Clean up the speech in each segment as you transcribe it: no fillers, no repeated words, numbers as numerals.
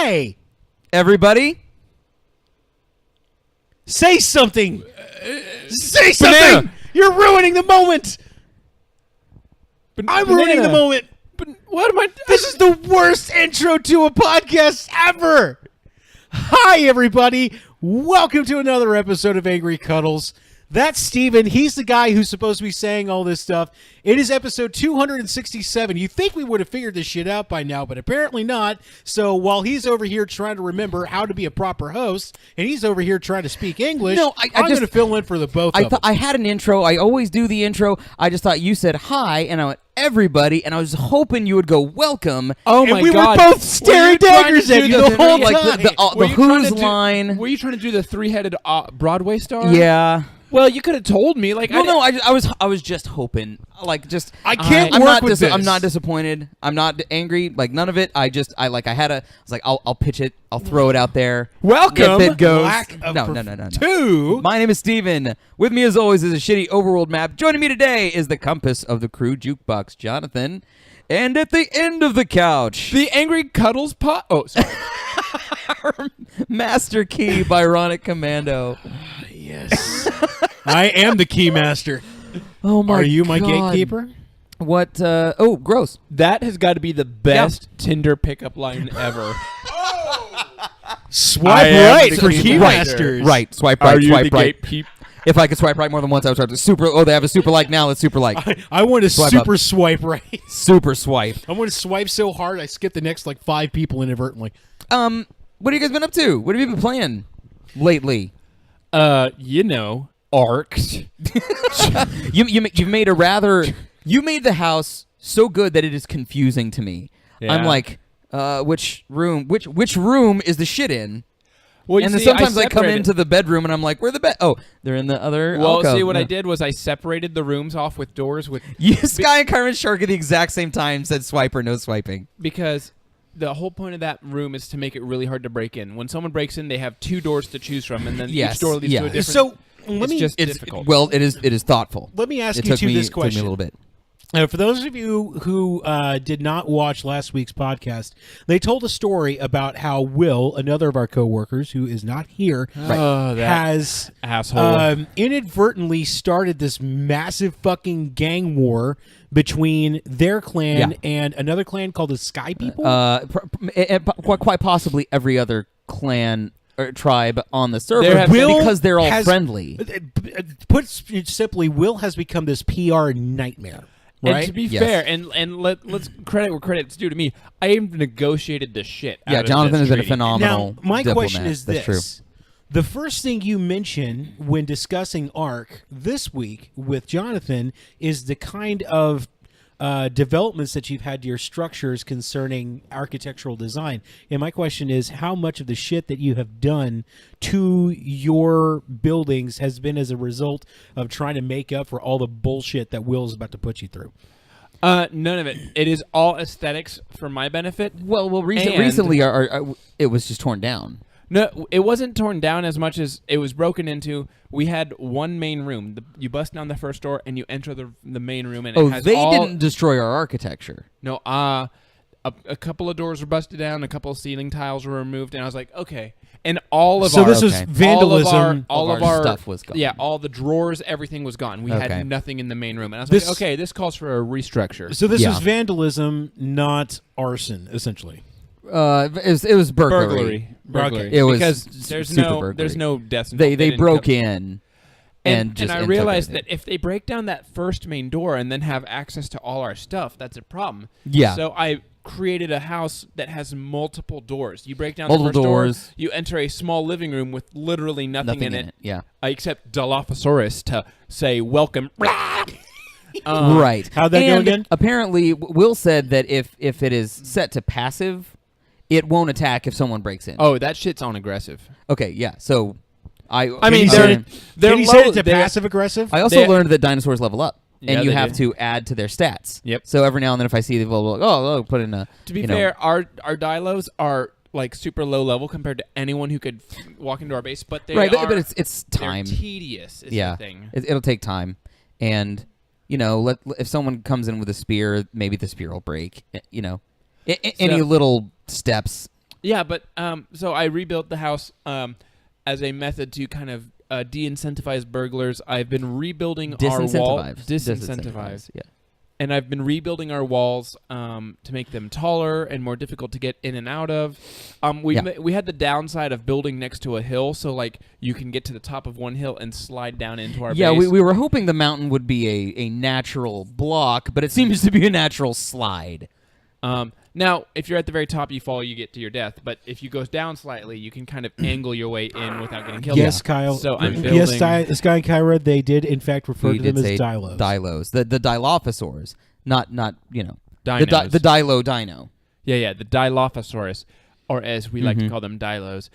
Hi, everybody. Say something. Say something. Banana. You're ruining the moment. I'm ruining the moment. But what am I? This is the worst intro to a podcast ever. Hi, everybody. Welcome to another episode of Angry Cuddles. That's Steven. He's the guy who's supposed to be saying all this stuff. It is episode 267. You think we would have figured this shit out by now, but apparently not. So while he's over here trying to remember how to be a proper host, and he's over here trying to speak English, I'm going to fill in for the both of them. I had an intro. I always do the intro. I just thought you said hi, and I went, everybody, and I was hoping you would go, welcome. Oh and my we God. were both staring daggers at you the whole time. Like the Who's line. Were you trying to do the three-headed Broadway star? Yeah. Well, you could have told me. Like, I was just hoping. Like, just I can't I'm work not with this. I'm not disappointed. I'm not angry. Like, none of it. I was like, I'll pitch it. I'll throw it out there. Welcome. If it goes. Lack of No. Two. My name is Steven. With me, as always, is a shitty overworld map. Joining me today is the compass of the crew, Jukebox Jonathan. And at the end of the couch, The Angry Cuddles pot. Oh, sorry. Master Key, Byronic Commando. Yes. I am the keymaster. Oh my God. Are you my gatekeeper? What? Oh, gross. That has got to be the best Tinder pickup line ever. Swipe am right the for keymaster. keymasters. Right. Swipe right. Are you Swipe the right. gatekeep? If I could swipe right more than once, I would start to super. Oh, they have a super like now. Let's super like. I want to Swipe super up. swipe right. Super swipe. I want to swipe so hard I skip the next like 5 people inadvertently. What have you guys been up to? What have you been playing lately? Arcs. You've made a rather. You made the house so good that it is confusing to me. Yeah. I'm like, which room? Which room is the shit in? Well, And then sometimes I come into the bedroom and I'm like, where the bed? Oh, they're in the other. Well, alcove. see, what I Yeah. did was I separated the rooms off with doors with Sky and Carmen Shark at the exact same time said swipe or no swiping. because the whole point of that room is to make it really hard to break in. When someone breaks in, they have 2 doors to choose from, and then Yes, each door leads to a different. So let me just It's difficult. well, it is thoughtful. let me ask It you took me this Took me question. a little bit. For those of you who did not watch last week's podcast, they told a story about how Will, another of our coworkers who is not here, Oh, that has asshole. inadvertently started this massive fucking gang war between their clan Yeah. and another clan called the Sky People. Quite possibly every other clan or tribe on the server There have- because they're all has- friendly. Put simply, Will has become this PR nightmare. And Right? to be Yes. fair, let's credit where credit's due to me. I negotiated the shit. Yeah, out of Jonathan this has been a treaty. phenomenal. Now, my diplomat. question is That's this. true. The first thing you mention when discussing ARC this week with Jonathan is the kind of developments that you've had to your structures concerning architectural design. And my question is, how much of the shit that you have done to your buildings has been as a result of trying to make up for all the bullshit that Will's about to put you through? None of it. It is all aesthetics for my benefit. Well, And- recently, it was just torn down. No, it wasn't torn down as much as it was broken into. We had one main room. You bust down the first door and you enter the main room, and it has They all, didn't destroy our architecture. No, a couple of doors were busted down, a couple of ceiling tiles were removed, and I was like, okay. And all of So our this was okay. vandalism. all of our our stuff was gone. Yeah, all the drawers, everything was gone. We Okay. had nothing in the main room, and I was This- like, okay, this calls for a restructure. So this Yeah. was vandalism, not arson, essentially. It was burglary. Burglary. It was because super there's burglary. no deaths. They didn't broke come- in And just I took realized everything. that if they break down that first main door and then have access to all our stuff, that's a problem. Yeah. So I created a house that has multiple doors. You break down Multiple the first doors. door, you enter a small living room with literally nothing in it. Yeah. Except Dilophosaurus to say welcome. Right. How'd that go And again? Apparently, Will said that if it is set to passive, it won't attack if someone breaks in. Oh, that shit's on aggressive. Okay, yeah. So I mean, I, they're Can you low, say it's a they're- passive aggressive? I also they- learned that dinosaurs level up. Yeah, And you they have do. to add to their stats. Yep. So every now and then, if I see the put in a. To be you know, fair, our dilos are like super low level compared to anyone who could walk into our base, but they right, are, but it's time. They're tedious. Is Yeah, the thing. it'll take time, and if someone comes in with a spear, maybe the spear will break. Any So- little steps. Yeah, but so I rebuilt the house as a method to kind of de-incentivize burglars. I've been rebuilding our walls. Disincentivize. Yeah. And I've been rebuilding our walls to make them taller and more difficult to get in and out of. We had the downside of building next to a hill, so like you can get to the top of one hill and slide down into our base. We were hoping the mountain would be a natural block, but it seems to be a natural slide. Now, if you're at the very top, you fall, you get to your death. But if you go down slightly, you can kind of angle your way in without getting killed. Yes, Kyle. So I'm building... Yes, Sky and Kyra, they did in fact refer to them as Dilos. Dilos. The Dilophosaurs. Not Dinos. The Dilo Dino. Yeah, the Dilophosaurus, or as we like to call them, Dilos.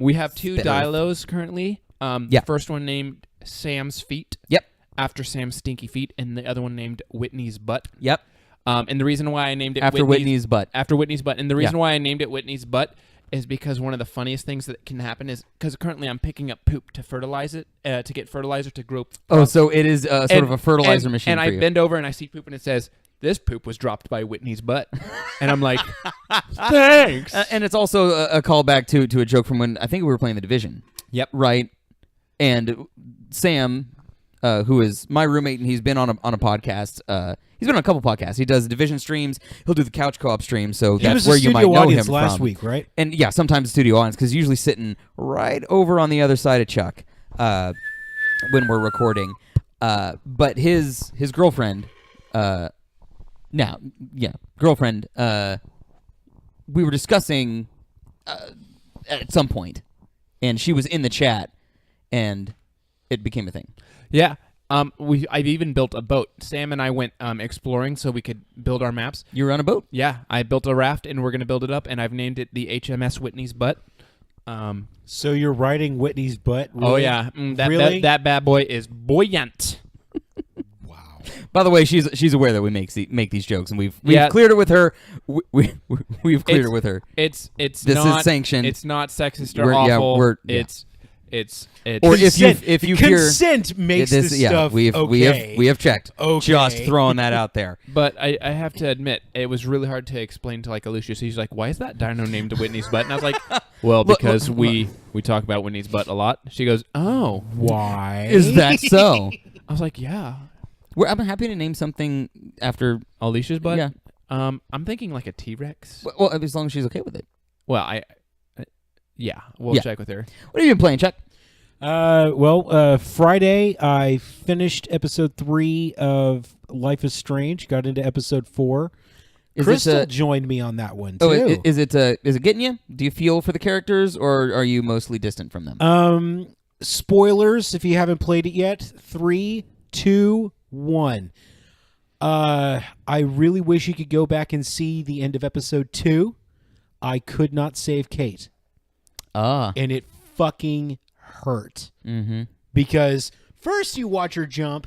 We have two Dilos currently. The first one named Sam's Feet. Yep. After Sam's stinky feet, and the other one named Whitney's Butt. Yep. And the reason why I named it after Whitney's butt. After Whitney's butt. And the reason why I named it Whitney's Butt is because one of the funniest things that can happen is because currently I'm picking up poop to fertilize it, to get fertilizer to grow. Oh, so it is sort of a fertilizer machine. And I bend over and I see poop and it says, "This poop was dropped by Whitney's butt." And I'm like, thanks. And it's also a callback to a joke from when I think we were playing The Division. Yep. Right? And Sam, who is my roommate, and he's been on a podcast. He's been on a couple podcasts. He does Division streams. He'll do the Couch Co-op stream, so that's where you might know him from. Last week, right? And yeah, sometimes the studio audience, because he's usually sitting right over on the other side of Chuck when we're recording. But his girlfriend, girlfriend, we were discussing at some point, and she was in the chat, and it became a thing. Yeah. I've even built a boat. Sam and I went exploring so we could build our maps. You were on a boat? Yeah, I built a raft and we're going to build it up, and I've named it the HMS Whitney's Butt. So you're riding Whitney's butt? Really? Oh, yeah. Really? That bad boy is buoyant. Wow. By the way, she's aware that we make these jokes, and we've cleared it with her. We've cleared it with her. This is sanctioned. It's not sexist or awful. It's or if you hear consent makes this stuff okay. we have checked. Okay. Just throwing that out there. But I have to admit, it was really hard to explain to like Alicia. She's like, "Why is that dino named Whitney's Butt?" And I was like, "Well, because we talk about Whitney's butt a lot." She goes, "Oh, why is that so?" I was like, "Yeah." I'm happy to name something after Alicia's butt. Yeah. I'm thinking like a T-Rex. Well, as long as she's okay with it. Well, we'll check with her. What have you been playing, Chuck? Friday I finished episode 3 of Life is Strange. Got into episode 4. Crystal joined me on that one too. Oh, is it getting you? Do you feel for the characters, or are you mostly distant from them? Spoilers if you haven't played it yet. 3, 2, 1. I really wish you could go back and see the end of episode 2. I could not save Kate. And it fucking hurt. Mm-hmm. Because first you watch her jump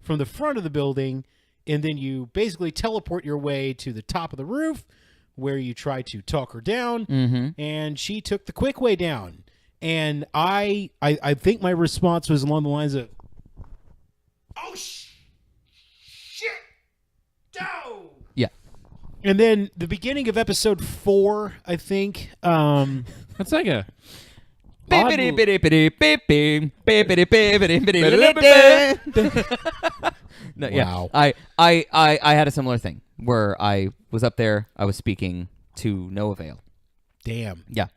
from the front of the building, and then you basically teleport your way to the top of the roof where you try to talk her down, and she took the quick way down. And I think my response was along the lines of, "Oh, shit! No!" Yeah. And then the beginning of episode 4, I think, that's like a... No, wow. I had a similar thing where I was up there, I was speaking to no avail. Damn. Yeah.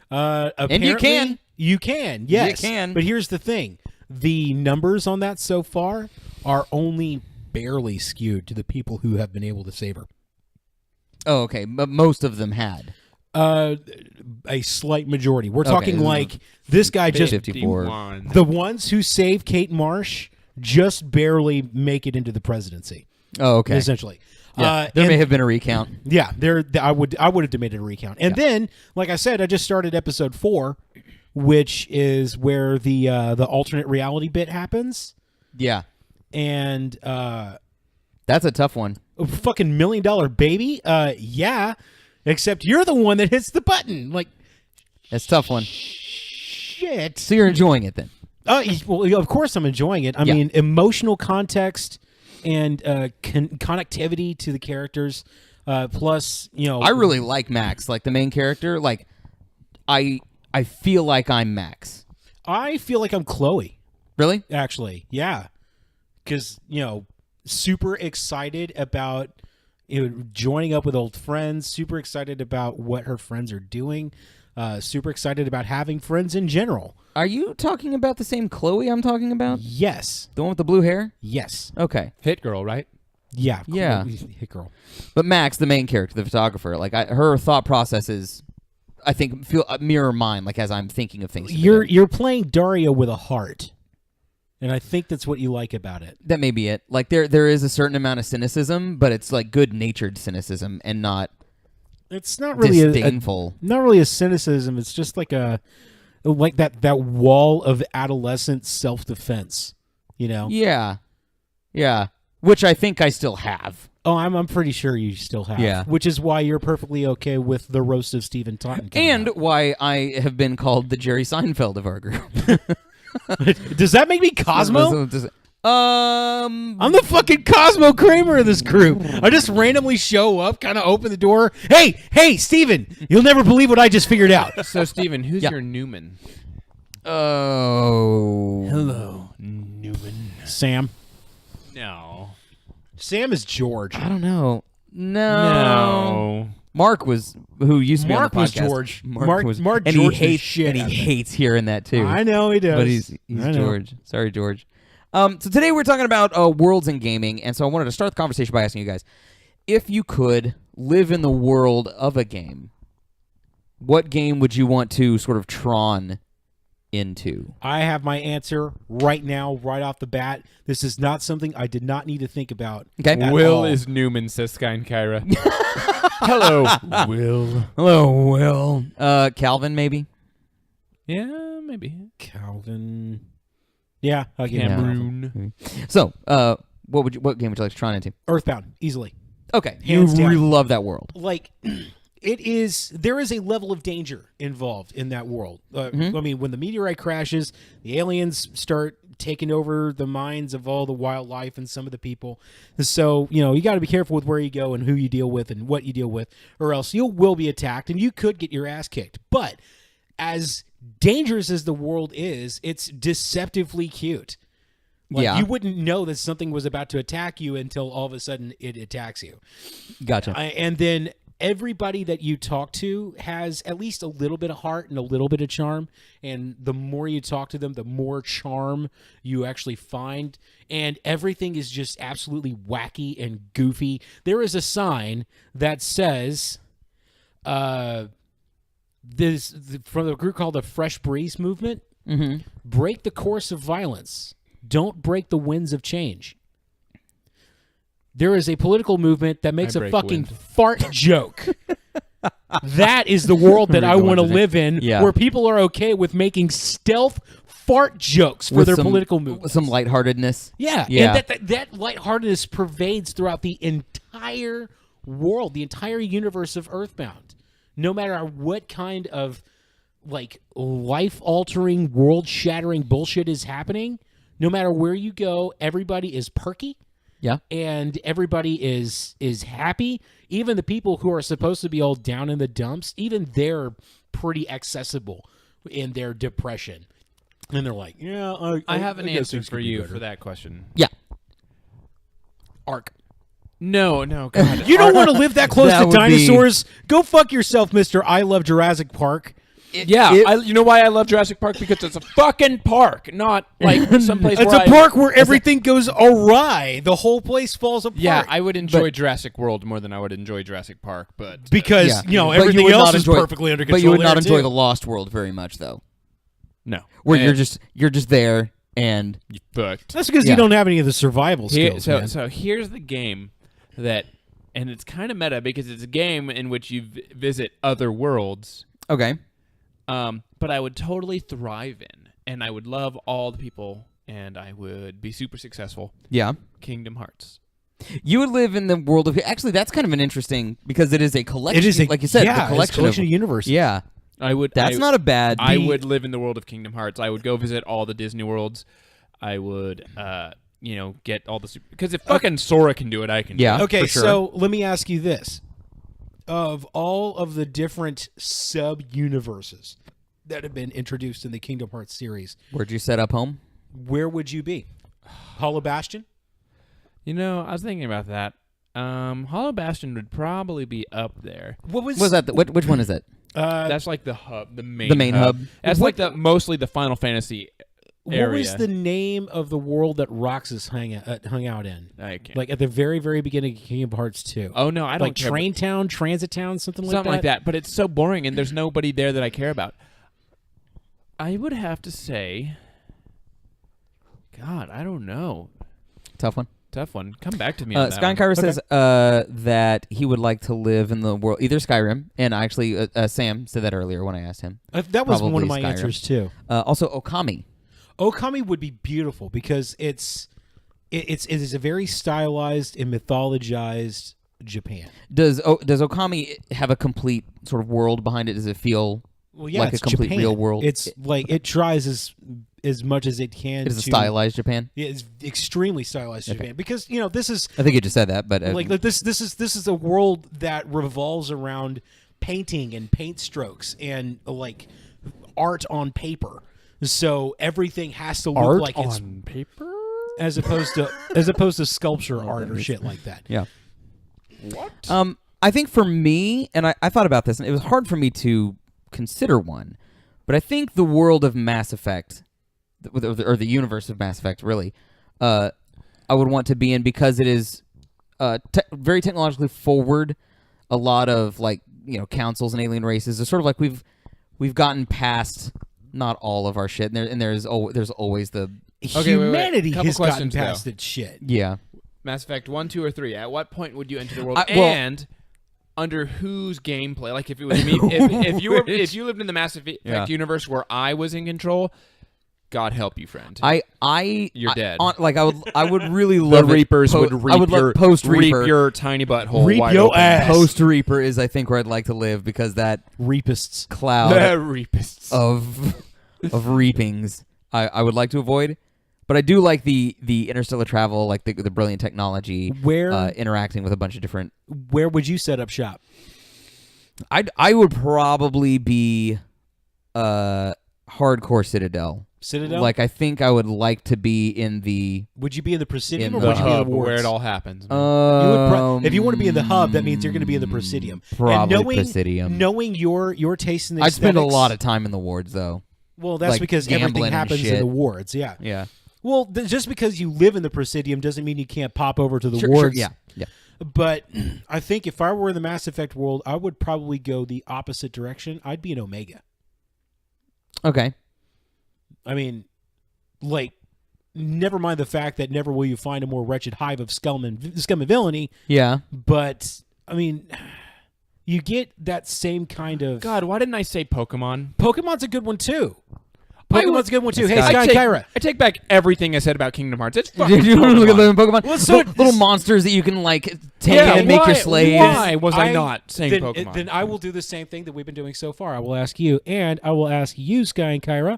And you can. You can, yes. You can. But here's the thing. The numbers on that so far are only barely skewed to the people who have been able to save her. Oh, okay. But most of them had. A slight majority. We're talking like this guy just 54. The ones who save Kate Marsh just barely make it into the presidency. Oh, okay. Essentially. Yeah, there may have been a recount. Yeah, I would have demanded a recount. And then, like I said, I just started episode 4, which is where the alternate reality bit happens. Yeah. And that's a tough one. A fucking $1 million baby? Yeah. Except you're the one that hits the button. Like, that's a tough one. Shit. So you're enjoying it then? Well, of course I'm enjoying it. I mean, emotional context and connectivity to the characters. Plus, I really like Max, like the main character. Like, I feel like I'm Max. I feel like I'm Chloe. Really? Actually, yeah, because super excited about joining up with old friends. Super excited about what her friends are doing. Super excited about having friends in general. Are you talking about the same Chloe I'm talking about? Yes. The one with the blue hair? Yes. Okay. Hit girl, right? Yeah. Yeah. Hit girl. But Max, the main character, the photographer, like her thought processes, I think, feel mirror mine. Like as I'm thinking of things. You're playing Daria with a heart, and I think that's what you like about it. That may be it. Like there is a certain amount of cynicism, but it's like good-natured cynicism and not. It's not really disdainful. Not really a cynicism. It's just like that wall of adolescent self-defense. Yeah. Yeah. Which I think I still have. Oh, I'm pretty sure you still have. Yeah. Which is why you're perfectly okay with the roast of Stephen Taunton. And why I have been called the Jerry Seinfeld of our group. Does that make me Cosmo? I'm the fucking Cosmo Kramer of this group. I just randomly show up, kind of open the door. Hey, Steven, you'll never believe what I just figured out. So, Steven, who's your Newman? Oh. Hello, Newman. Sam. No. Sam is George. I don't know. No. Mark was who used to be Mark on the was podcast. George. Mark was, Mark and George he hates shit and out of he it. hates hearing that too. I know he does. But he's George. Sorry, George. So today we're talking about worlds in gaming, and so I wanted to start the conversation by asking you guys, if you could live in the world of a game, what game would you want to sort of Tron into? I have my answer right now, right off the bat. This is not something I did not need to think about. Okay. Will all. is Newman, says Sky and Kyra. Hello, Will. Hello, Will. Calvin, maybe? Yeah, maybe. Calvin. Yeah, I'll give him Cameroon. So, what game would you like to Tron into? Earthbound, easily. Okay. Hands you down. really love that world. Like, there is a level of danger involved in that world. I mean, when the meteorite crashes, the aliens start taking over the minds of all the wildlife and some of the people. So, you got to be careful with where you go and who you deal with and what you deal with, or else you will be attacked and you could get your ass kicked. But as dangerous as the world is, it's deceptively cute. Like, you wouldn't know that something was about to attack you until all of a sudden it attacks you. Gotcha. And then everybody that you talk to has at least a little bit of heart and a little bit of charm. And the more you talk to them, the more charm you actually find. And everything is just absolutely wacky and goofy. There is a sign that says, from a group called the Fresh Breeze Movement, break the course of violence. Don't break the winds of change. There is a political movement that makes a fucking fart joke. That is the world that I want to live in, where people are okay with making stealth fart jokes for their political movement. With some lightheartedness. Yeah. And that lightheartedness pervades throughout the entire world, the entire universe of Earthbound. No matter what kind of like life-altering, world-shattering bullshit is happening, no matter where you go, everybody is perky. Yeah. And everybody is happy. Even the people who are supposed to be all down in the dumps, even they're pretty accessible in their depression. And they're like, yeah, I have an guess answer things for could be you better. for that question. Yeah. Ark. No, God. You don't want to live that close That to would be- dinosaurs? Go fuck yourself, Mr. I Love Jurassic Park. You know why I love Jurassic Park? Because it's a fucking park, not like someplace It's where a park where everything goes awry. The whole place falls apart. Yeah, I would enjoy Jurassic World more than I would enjoy Jurassic Park, but because Yeah. But everything would else not is enjoy- perfectly under control. But you would not there, enjoy too. the Lost World very much, though, no. where And you're just there and you fucked. That's because you don't have any of the survival skills. man. So here's the game that, and it's kind of meta because it's a game in which you visit other worlds. okay. But I would totally thrive in, and I would love all the people, and I would be super successful. Yeah. Kingdom Hearts. You would live in the world of actually. That's kind of an interesting because it is a collection. It is like you said, yeah, the it's a collection of universes. Yeah. That's not a bad. I would live in the world of Kingdom Hearts. I would go visit all the Disney worlds. I would, get all the because if fucking Sora can do it, I can. Yeah. do it. Okay, for sure. so let me ask you this: of all of the different sub-universes that have been introduced in the Kingdom Hearts series, Where'd you set up home? where would you be? Hollow Bastion? You know, I was thinking about that. Hollow Bastion would probably be up there. What was that? Which one is that? That's like the hub, the main hub. That's like mostly the Final Fantasy area. What was the name of the world that Roxas hung out in? I can't. Like at the very, very beginning of Kingdom Hearts 2. Oh no, I don't like care. Train Town, Transit Town, something Like that. But it's so boring, and there's nobody there that I care about. I would have to say, God, I don't know. Tough one. Tough one. Come back to me on that Sky and one. Kyra says that he would like to live in the world, either Skyrim, and actually Sam said that earlier when I asked him. That was one Probably of my Skyrim. answers too. Also, Okami. Okami would be beautiful because it is a very stylized and mythologized Japan. Does Okami have a complete sort of world behind it? Does it feel like a it's complete Japan. real world? It's like it tries as much as it can. It is a to- stylized Japan. Yeah, it's extremely stylized Japan because this is I think you just said that, but like this is a world that revolves around painting and paint strokes and like art on paper. So everything has to look Art like it's on paper. as opposed to sculpture art or shit like that. yeah. What? I think for me, and I thought about this, and it was hard for me to consider one, but I think the world of Mass Effect, or the universe of Mass Effect, really, I would want to be in because it is very technologically forward. A lot of councils and alien races. It's sort of like we've gotten past not all of our shit, and there's always the Humanity Couple has gotten questions, past though. its shit. yeah. Mass Effect 1, 2, or 3. At what point would you enter the world? Well- and under whose gameplay? Like if it was me, if you lived in the Mass Effect universe where I was in control, God help you, friend. You're dead. I would really the love Reapers it. would I would love post Reaper. reap your tiny butthole. Reap wide your open. ass. Post Reaper is, I think, where I'd like to live because that Reapists. cloud The Reapists. of reapings I would like to avoid. But I do like the interstellar travel, like the brilliant technology, Where interacting with a bunch of different. where would you set up shop? I would probably be hardcore Citadel. Citadel? Like I think I would like to be in the. Would you be in the Presidium In or the would you be in hub the wards? where it all happens. man. You would if you want to be in the hub, that means you're going to be in the Presidium. Probably and knowing, Presidium. Knowing your taste in the I'd spend a aesthetics- lot of time in the wards, though. Well, that's like because everything gambling and happens in shit. the wards. Yeah. Yeah. Well, just because you live in the Presidium doesn't mean you can't pop over to the Sure, wards. yeah. Yeah. But I think if I were in the Mass Effect world, I would probably go the opposite direction. I'd be an Omega. Okay. I mean, like, never mind the fact that never will you find a more wretched hive of scum and villainy. Yeah. But I mean, you get that same kind of. God, why didn't I say Pokemon? Pokemon's a good one too. I Pokemon's would- a good one too. Hey, That's Sky and take, Kyra. I take back everything I said about Kingdom Hearts. It's fucking Did you look at Pokemon. the Pokemon? Well, so little monsters that you can take Yeah, and make why- your slaves. Why was I not saying then, Pokemon? Then I will do the same thing that we've been doing so far. I will ask you, and I will ask you, Sky and Kyra.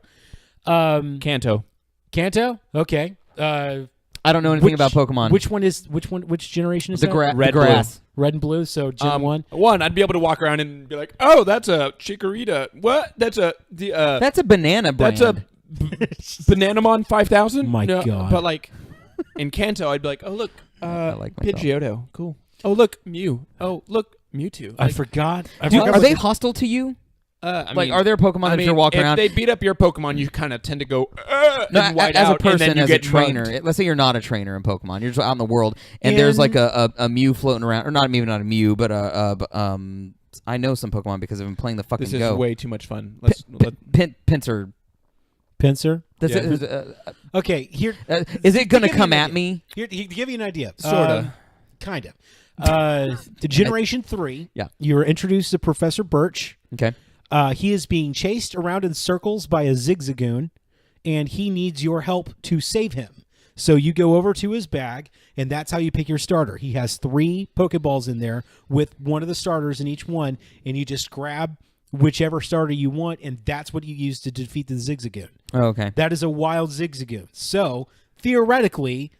Kanto. Kanto? Okay. I don't know anything about Pokemon. Which generation is the, that? the grass. Red and blue, so Gen 1. One, I'd be able to walk around and be like, "Oh, that's a Chikorita. What? That's a That's a banana brand. that's a Bananamon 5000." My No, God. But like in Kanto, I'd be like, "Oh look, like myself. Pidgeotto, cool. Oh look, Mew. Oh look, Mewtwo." I Like, forgot. Are they hostile to you? I Like, mean, are there Pokemon that if you're walking if around? they beat up your Pokemon, you kind of tend to go No, and white as a out, and then person, you as a get trainer, mugged. let's say you're not a trainer in Pokemon, you're just out in the world, and there's like a Mew floating around, or not a Mew, but I know some Pokemon because I've been playing the fucking This is Go. way too much fun. Let's Pinsir. Pinsir? That's Yeah. it. Okay, here. Is it going to give you come an at idea. me? Here, to give you an idea. Sorta. Kind of. To Generation 3, Yeah. you're introduced to Professor Birch. Okay. He is being chased around in circles by a Zigzagoon, and he needs your help to save him. So you go over to his bag, and that's how you pick your starter. He has 3 Pokeballs in there with one of the starters in each one, and you just grab whichever starter you want, and that's what you use to defeat the Zigzagoon. Oh, okay. That is a wild Zigzagoon. So, theoretically,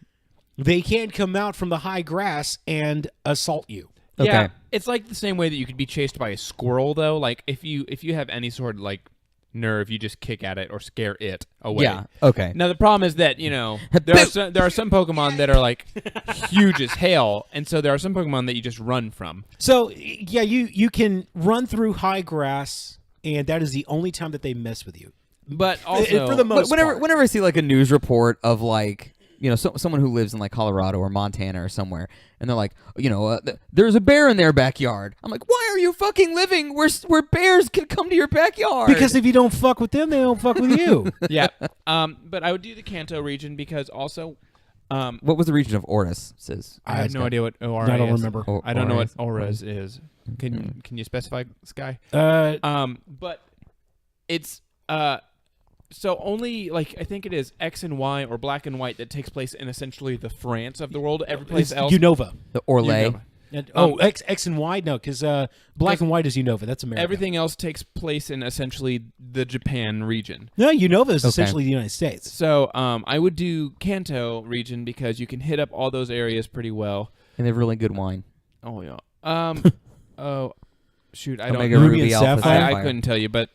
they can come out from the high grass and assault you. Okay. Yeah, it's like the same way that you could be chased by a squirrel, though. Like if you have any sort of like nerve, you just kick at it or scare it away. Yeah. Okay. Now the problem is that there are some Pokemon that are like huge as hell, and so there are some Pokemon that you just run from. So yeah, you can run through high grass, and that is the only time that they mess with you. But also, for the most part. Whenever I see like a news report of like someone who lives in like Colorado or Montana or somewhere, and they're like, there's a bear in their backyard. I'm like, why are you fucking living where bears can come to your backyard? Because if you don't fuck with them, they don't fuck with you. yeah. But I would do the Kanto region because also. What was the region of Oris? Says I have no idea what ORA is. I don't remember. I don't know what ORAs is. Can you specify, Sky? But it's so only like I think it is X and Y or black and white that takes place in essentially the France of the world. Every place else, Unova. the Orlais. X and Y? No, because black and white is Unova. That's America. Everything else takes place in essentially the Japan region. No, Unova is essentially the United States. So I would do Kanto region because you can hit up all those areas pretty well. And they have really good wine. Oh yeah. Oh shoot, I Omega don't. Ruby Ruby and Alpha Sapphire? I Sapphire. couldn't tell you, but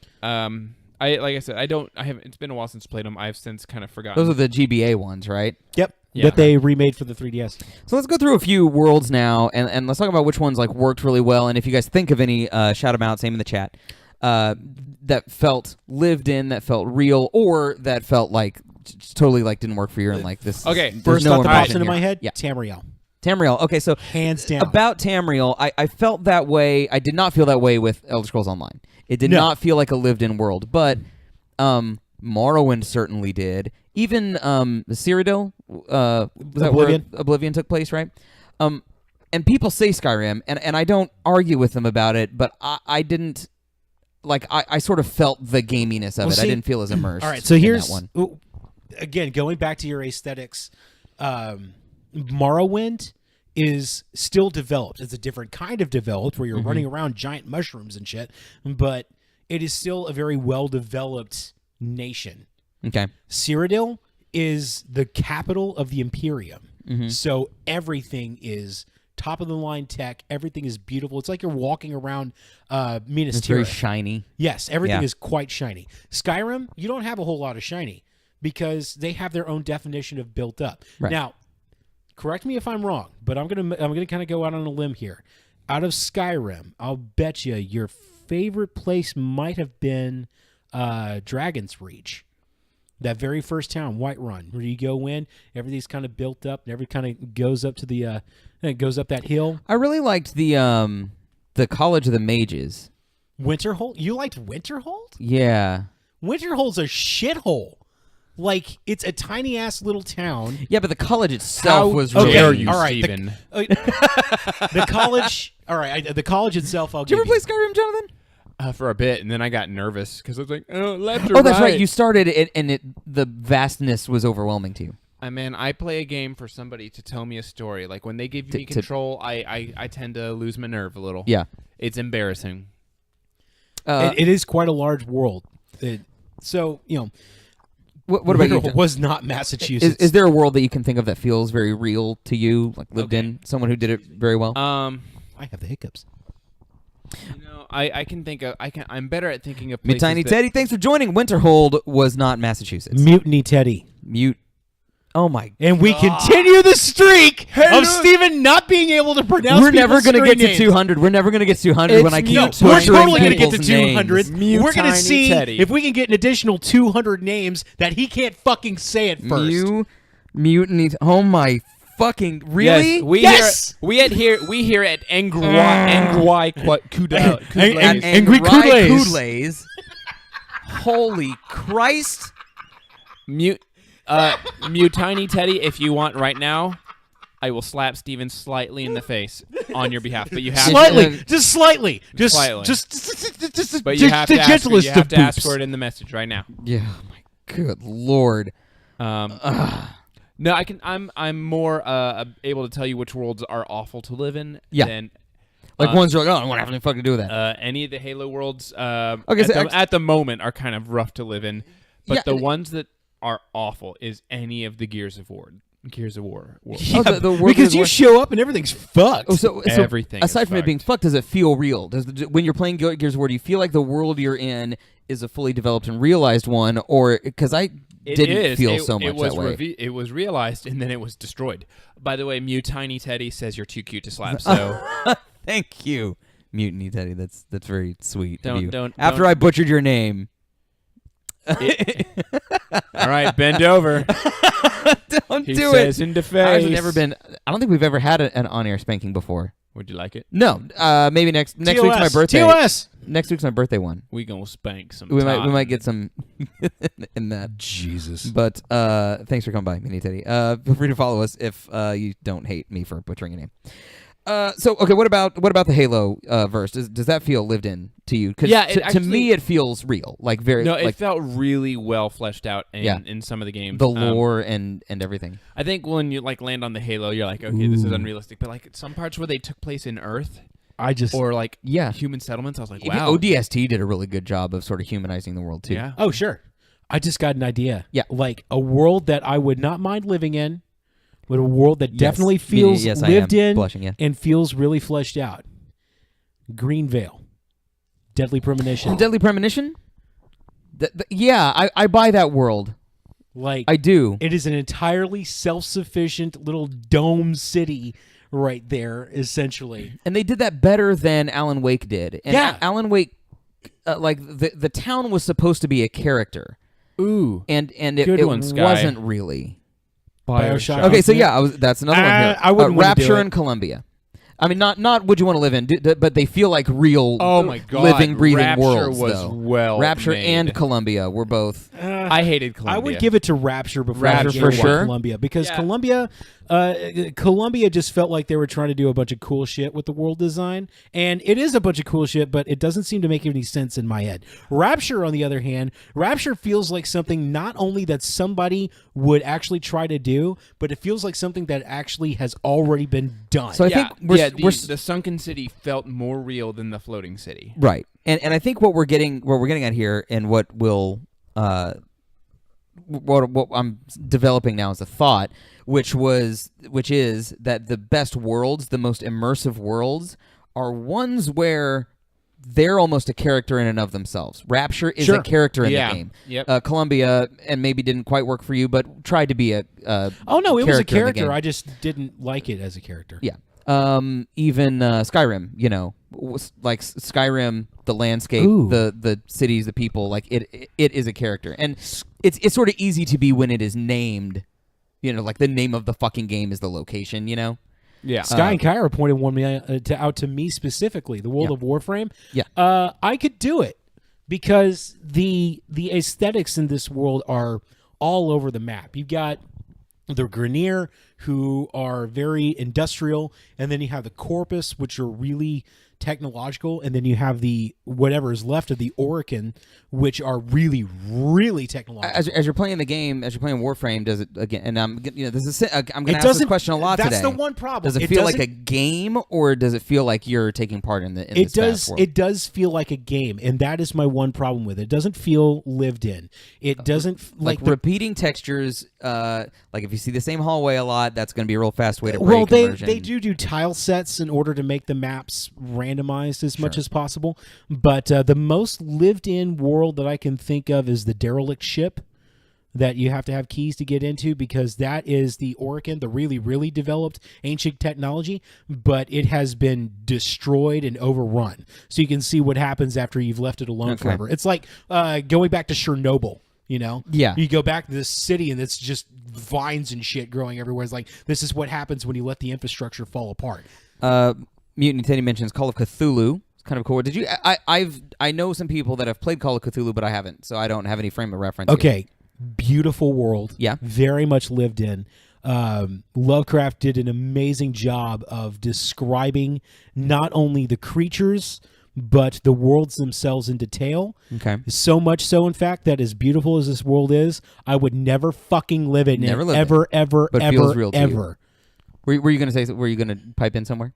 like I said, I haven't. It's been a while since I played them. I've since kind of forgotten. Those are the GBA ones, right? Yep. Yeah. That they remade for the 3DS. So let's go through a few worlds now, and let's talk about which ones like worked really well. And if you guys think of any, shout them out. Same in the chat. That felt lived in, that felt real, or that felt like just totally like didn't work for you and like this. Okay, there's First no thought that pops immersion into my here. head, Yeah. Tamriel. Tamriel. Okay, so Hands down. about Tamriel, I felt that way. I did not feel that way with Elder Scrolls Online. It did No. not feel like a lived-in world, but Morrowind certainly did. Even Cyrodiil, was that Oblivion? where Oblivion took place, right? And people say Skyrim, and I don't argue with them about it, but I didn't. Like, I sort of felt the gaminess of it. I didn't feel as immersed. All right, so in here's that one. Again, going back to your aesthetics, Morrowind is still developed. It's a different kind of developed where you're running around giant mushrooms and shit, but it is still a very well-developed nation. Okay. Cyrodiil is the capital of the Imperium, so everything is top-of-the-line tech. Everything is beautiful. It's like you're walking around Minas It's very Tirith. shiny. Yes, everything Yeah. is quite shiny. Skyrim, you don't have a whole lot of shiny because they have their own definition of built up. Right. Now, correct me if I'm wrong, but I'm gonna kind of go out on a limb here. Out of Skyrim, I'll bet you your favorite place might have been Dragon's Reach. That very first town, Whiterun, where you go in, everything's kind of built up, and every kind of goes up to the it goes up that hill. I really liked the College of the Mages. Winterhold? You liked Winterhold? Yeah. Winterhold's a shithole. Like, it's a tiny ass little town. Yeah, but the college itself was okay. really. dare you, all right, Steven? The college. All right, the college itself. I'll Did you give ever play Skyrim, Jonathan? For a bit, and then I got nervous because I was like, oh, left or Oh, that's right. right. You started it, and the vastness was overwhelming to you. Man, I play a game for somebody to tell me a story. Like when they give me control, I tend to lose my nerve a little. Yeah. It's embarrassing. it is quite a large world. So what about you? Winterhold was not Massachusetts. Is there a world that you can think of that feels very real to you, like lived in? Someone who did it very well. I have the hiccups. I can think of. I'm better at thinking of places. Tiny Teddy, thanks for joining. Winterhold was not Massachusetts. Mutiny Teddy. Oh my! And we continue the streak of Steven not being able to pronounce. We're never going to get to 200. We're never going to get to 200 when I keep We're butchering totally going to get to people's 200. names. We're going to Mutiny see Teddy. if we can get an additional 200 names that he can't fucking say at first. Mutiny. Oh my fucking! Really? Yes, we here at Angry Angry Kool-Ays. Holy Christ! Mutiny Teddy, if you want right now, I will slap Steven slightly in the face on your behalf. But you have Slightly, just slightly, just But you have the to ask, gentlest you have of to ask boops. for it in the message right now. Yeah. My good lord. No, I can. I'm more able to tell you which worlds are awful to live in. Yeah. Than, Like ones you're like, oh, I don't want to have anything fucking to do with that. any of the Halo worlds. Okay, at the moment are kind of rough to live in, but Yeah, the ones that are awful is any of the Gears of War. Gears of War. Yeah, the world because is you where- show up and everything's fucked. Oh, so Everything aside is from it being fucked. fucked, does it feel real? When you're playing Gears of War, do you feel like the world you're in is a fully developed and realized one, or because I didn't feel so much that way? It was realized and then it was destroyed. By the way, Mew Tiny Teddy says you're too cute to slap. So Thank you, Mutiny Teddy. That's very sweet of you. Don't- After I butchered your name. all right, bend over. Don't He do says it. in the face. Ours has never been. I don't think we've ever had an on-air spanking before. Would you like it? No. Maybe next week's my birthday. TOS. Next week's my birthday one. We gonna spank some. We might time. get some in that. Jesus. But thanks for coming by, Mini Teddy. Feel free to follow us if you don't hate me for butchering a name. So okay, what about the Halo verse? Does that feel lived in to you? Because Yeah, to me it feels real, like very. No, it like felt really well fleshed out in, Yeah. in some of the games. the lore and everything. I think when you like land on the Halo, you're like, okay, this is unrealistic. But like some parts where they took place in Earth I just. or like Yeah. human settlements, I was like, Even wow. ODST did a really good job of sort of humanizing the world too. Yeah. Oh, sure. I just got an idea. Yeah. Like a world that I would not mind living in, but a world that Yes. definitely feels Yes, I lived am in blushing, yeah. and feels really fleshed out. Green Veil. Deadly Premonition. Deadly Premonition. Yeah, I buy that world. Like I do. it is an entirely self-sufficient little dome city right there, essentially. And they did that better than Alan Wake did. And Yeah. Alan Wake, like the town was supposed to be a character, Ooh. and it, Good it one, Sky. wasn't really. Bioshock. Okay, so Yeah. yeah, that's another one here. I wouldn't wanna do Rapture it. and Columbia. I mean, not would you want to live in, but they feel like real. Oh my God. living, breathing Rapture worlds. was though. well Rapture made. and Columbia were both. I hated Columbia. I would give it to Rapture before Rapture I gave for it to sure. Columbia because Yeah. Columbia just felt like they were trying to do a bunch of cool shit with the world design, and it is a bunch of cool shit, but it doesn't seem to make any sense in my head. Rapture, on the other hand, Rapture feels like something not only that somebody would actually try to do, but it feels like something that actually has already been done. So I think we're the sunken city felt more real than the floating city. right, and I think what we're getting at here, and what will what I'm developing now as a thought, which is that the best worlds, the most immersive worlds, are ones where they're almost a character in and of themselves. Rapture is Sure. a character in Yeah. the game. Yep. Columbia, and maybe didn't quite work for you, but tried to be a oh no, it was a in the character. game. I just didn't like it as a character. Yeah. Even Skyrim, like Skyrim, the landscape, Ooh. the cities, the people, like it is a character, and it's sort of easy to be when it is named, like the name of the fucking game is the location, Yeah. Sky and Kyra pointed one out to me specifically, the world Yeah. of Warframe. Yeah. I could do it because the aesthetics in this world are all over the map. You've got the Grenier, who are very industrial, and then you have the Corpus, which are really technological, and then you have the whatever is left of the Orican, which are really, really technological. As you're playing the game, as you're playing Warframe, does it again? And I'm going to ask this doesn't- question a lot that's today. the one problem. Does it It feel like doesn't- a game, or does it feel like you're taking part in It this does. vast world? It does feel like a game, and that is my one problem with it. It doesn't feel lived in. It doesn't like like the, repeating textures. Like if you see the same hallway a lot, that's going to be a real fast way to break well, conversion. they do tile sets in order to make the maps randomized as much as possible. But the most lived in world that I can think of is the derelict ship that you have to have keys to get into, because that is the Orican, the really, really developed ancient technology, but it has been destroyed and overrun. So you can see what happens after you've left it alone forever. It's like going back to Chernobyl. Yeah. You go back to this city and it's just vines and shit growing everywhere. It's like, this is what happens when you let the infrastructure fall apart. Mutiny Teddy mentions Call of Cthulhu. It's kind of cool. Did you? I know some people that have played Call of Cthulhu, but I haven't, so I don't have any frame of reference. here. Okay, beautiful world. Yeah. Very much lived in. Lovecraft did an amazing job of describing not only the creatures, but the worlds themselves in detail. Okay. So much so, in fact, that as beautiful as this world is, I would never fucking live in Never it. live Ever, ever, But it ever, feels real to you. ever. Were you going to say? Were you going to pipe in somewhere?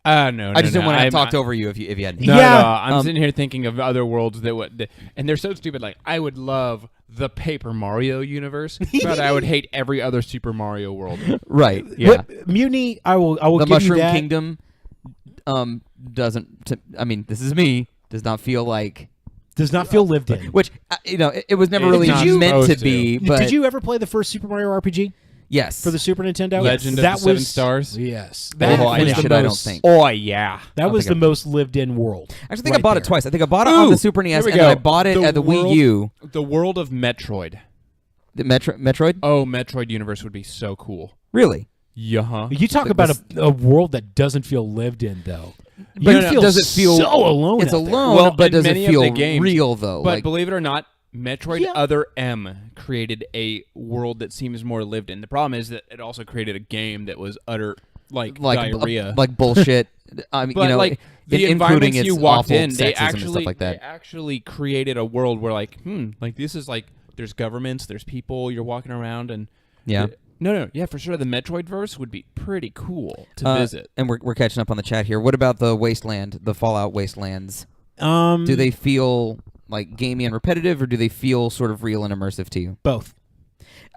No, I just didn't want to have I'm- talked over you if you hadn't. No, Yeah. no, I'm sitting here thinking of other worlds that would, and they're so stupid. Like, I would love the Paper Mario universe, but I would hate every other Super Mario world. Right. Yeah. But Mutiny, I will The give Mushroom you that. Kingdom doesn't. I mean, this is me. Does not feel like. Does not feel lived in. Which it was never It's really not meant to supposed to. be. But Did you ever play the first Super Mario RPG yes, for the Super Nintendo? Legend of that the Seven was, Stars? Yes. I That didn't I finish was it. the I don't most- think. Oh yeah, That was think the most lived in world. I actually think I right bought it there. twice. I think I bought it on Ooh, the Super NES, here we and then I go. bought it The at the Wii world- U. the world of Metroid. The Metroid. Oh, Metroid universe would be so cool. Really? Yeah. You talk about a world that doesn't feel lived in, though. But You feel does it feel so alone? It's out there. alone, Well, but in does it many of feel the games- real though? But Like, believe it or not, Metroid Yeah. Other M created a world that seems more lived in. The problem is that it also created a game that was utter like diarrhea. like bullshit. I mean, but like the including environments its you walked awful in, they sexism and actually stuff like that. they actually created a world where like like this is like there's governments, there's people, you're walking around and Yeah. No, yeah, for sure. The Metroid verse would be pretty cool to visit. And we're catching up on the chat here. What about the Wasteland, the Fallout Wastelands? Um, Do they feel like gamey and repetitive, or do they feel sort of real and immersive to you? both?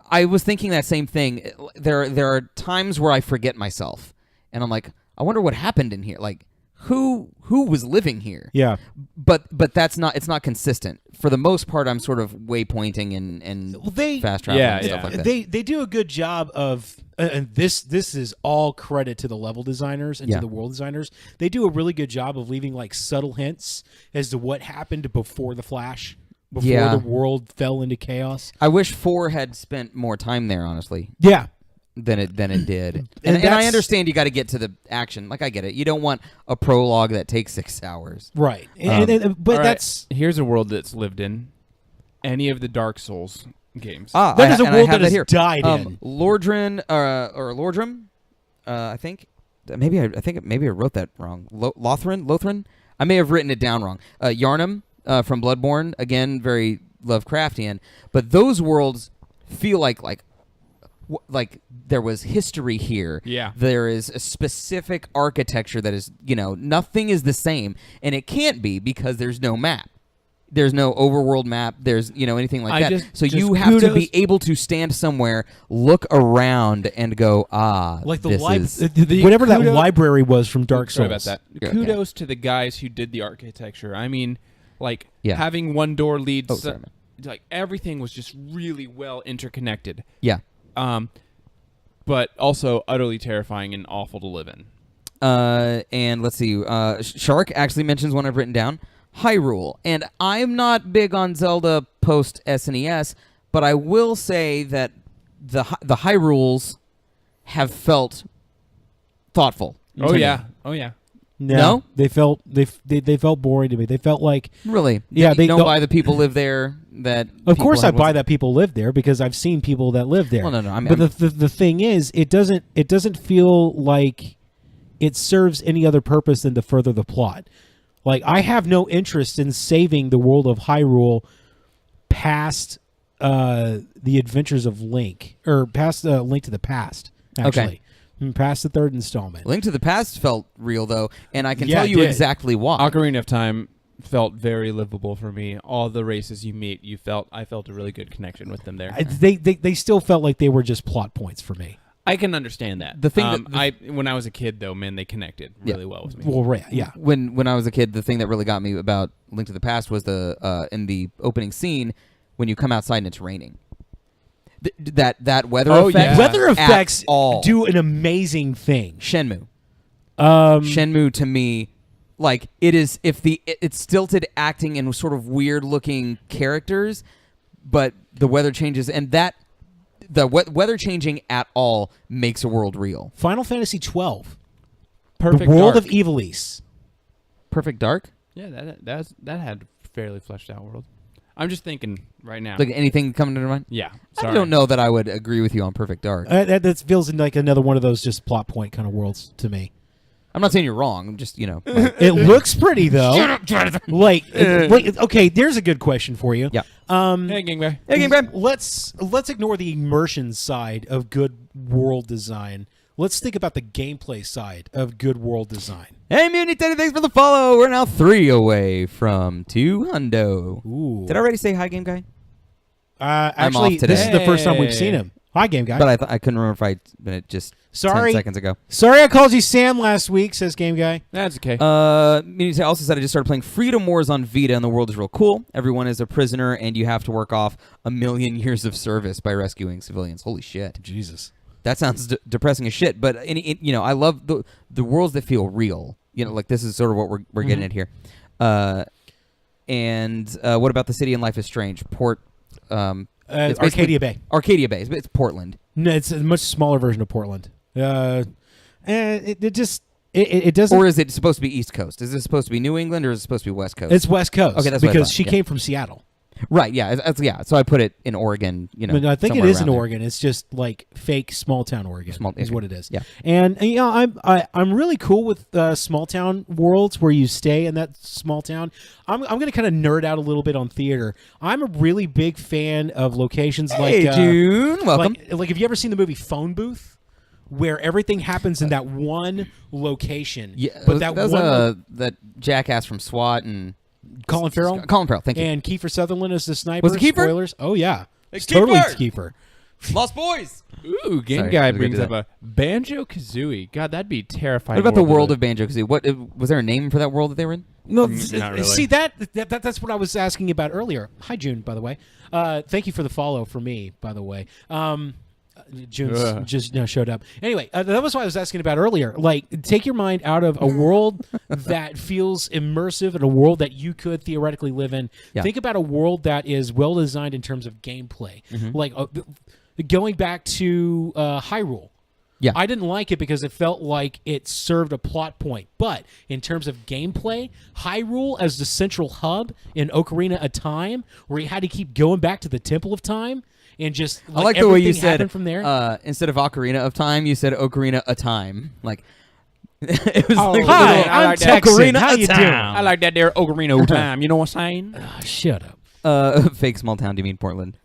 I was thinking that same thing. There are times where I forget myself, and I'm like, I wonder what happened in here. Like, who was living here? Yeah. But it's not consistent. For the most part, I'm sort of waypointing and Well, they- fast traveling Yeah, and stuff yeah. like that. They do a good job of, and this is all credit to the level designers and Yeah. to the world designers. They do a really good job of leaving like subtle hints as to what happened before the Flash, before Yeah. the world fell into chaos. I wish 4 had spent more time there, honestly, Yeah. than it did. And And I that's- understand you got to get to the action. Like, I get it. You don't want a prologue that takes 6 hours. Right. But All right, that's here's a world that's lived in. Any of the Dark Souls games. That is a and I world have that has here. died in. Lordran or Lordrum, I think. Maybe I wrote that wrong. Lothran. I may have written it down wrong. Yarnum from Bloodborne, again very Lovecraftian, but those worlds feel like there was history here. Yeah. There is a specific architecture that is, nothing is the same, and it can't be because there's no map. There's no overworld map. There's, anything like that. So you have to be able to stand somewhere, look around, and go, like the this is... whatever that kudos- library was from Dark Sorry Souls. about that. Okay. Kudos to the guys who did the architecture. I mean, like Yeah. having one door leads. Oh, sorry, man. Like everything was just really well interconnected. Yeah. But also utterly terrifying and awful to live in. And let's see. Shark actually mentions one I've written down. Hyrule. And I'm not big on Zelda post SNES, but I will say that the Hyrules have felt thoughtful. Oh to me. yeah. Oh yeah. No? They felt they felt boring to me. They felt like Really? Yeah, You don't they'll- buy the people live there that... Of course, I people buy have- that people live there because I've seen people that live there. Well, no, I mean, but the thing is, it doesn't feel like it serves any other purpose than to further the plot. Like, I have no interest in saving the world of Hyrule past the Adventures of Link, or past Link to the Past. Actually, past the third installment. Link to the Past felt real, though, and I can Yeah, tell it you did. exactly why. Ocarina of Time felt very livable for me. All the races you meet, I felt a really good connection with them there. They still felt like they were just plot points for me. I can understand that. The thing when I was a kid, though, man, they connected really well with me. Well, yeah. When I was a kid, the thing that really got me about Link to the Past was in the opening scene when you come outside and it's raining. That weather Oh, effect. yeah. Weather effects all. do an amazing thing. Shenmue. Um, Shenmue to me, like it is it's stilted acting and sort of weird looking characters, but the weather changes and the weather changing at all makes a world real. Final Fantasy 12, Perfect the world Dark. of Ivalice. Perfect Dark. Yeah, that had a fairly fleshed out world. I'm just thinking right now. Like anything coming to mind? Yeah, sorry. I don't know that I would agree with you on Perfect Dark. That feels like another one of those just plot point kind of worlds to me. I'm not saying you're wrong. I'm just, like, It looks pretty though. Shut up, Jonathan. Like, okay, there's a good question for you. Yeah. Hey, Gangway. Hey, Game Graham. Let's ignore the immersion side of good world design. let's think about the gameplay side of good world design. Hey, Mutiny Teddy, thanks for the follow. We're now 3 away from 200. Ooh. Did I already say hi, game guy? Actually, off today. this is the first time we've seen him. Hi, game guy. But I couldn't remember if I'd been it just 10 seconds ago. Sorry I called you Sam last week, says game guy. That's okay. Mutiny Teddy also said I just started playing Freedom Wars on Vita, and the world is real cool. Everyone is a prisoner, and you have to work off 1,000,000 years of service by rescuing civilians. Holy shit. Jesus. That sounds depressing as shit, but I love the worlds that feel real. Like this is sort of what we're getting at here. And what about the city in Life is Strange? It's Arcadia Bay. Arcadia Bay. It's Portland. No, it's a much smaller version of Portland. It doesn't. Or is it supposed to be East Coast? Is it supposed to be New England or is it supposed to be West Coast? It's West Coast. Okay, that's what I because thought, she yeah. came from Seattle. Right. Yeah. Yeah. So I put it in Oregon. But I think it somewhere is in around there. Oregon. It's just like fake small town Oregon. Is what it is. Yeah. And I'm really cool with small town worlds where you stay in that small town. I'm going to kind of nerd out a little bit on theater. I'm a really big fan of locations Hey, June, welcome. Like, have you ever seen the movie Phone Booth? Where everything happens in that one location. Yeah. But that was that jackass from SWAT and Colin Farrell? Colin Farrell. Thank you. And Kiefer Sutherland is the sniper. Was it Kiefer? Spoilers. Oh, yeah. It's totally Kiefer! Kiefer. Lost Boys. Ooh, Game Sorry, Guy I was gonna brings do up a Banjo-Kazooie. God, that'd be terrifying. What about the world of Banjo-Kazooie? What was there a name for that world that they were in? No, not really. see that's what I was asking about earlier. Hi, June. By the way, thank you for the follow for me. By the way, June just now showed up. Anyway, that was what I was asking about earlier. Like, take your mind out of a world that feels immersive and a world that you could theoretically live in. Yeah. Think about a world that is well designed in terms of gameplay. Like going back to Hyrule. Yeah. I didn't like it because it felt like it served a plot point. But in terms of gameplay, Hyrule as the central hub in Ocarina of Time, where you had to keep going back to the Temple of Time and just I like the way you everything said happened from there. Instead of Ocarina of Time, you said Ocarina of Time. Like it was Oh, like Hi, I I'm like that. Texan. Ocarina How of you Time. doing? I like that there Ocarina of Time. You know what I'm saying? Shut up. fake small town. Do you mean Portland?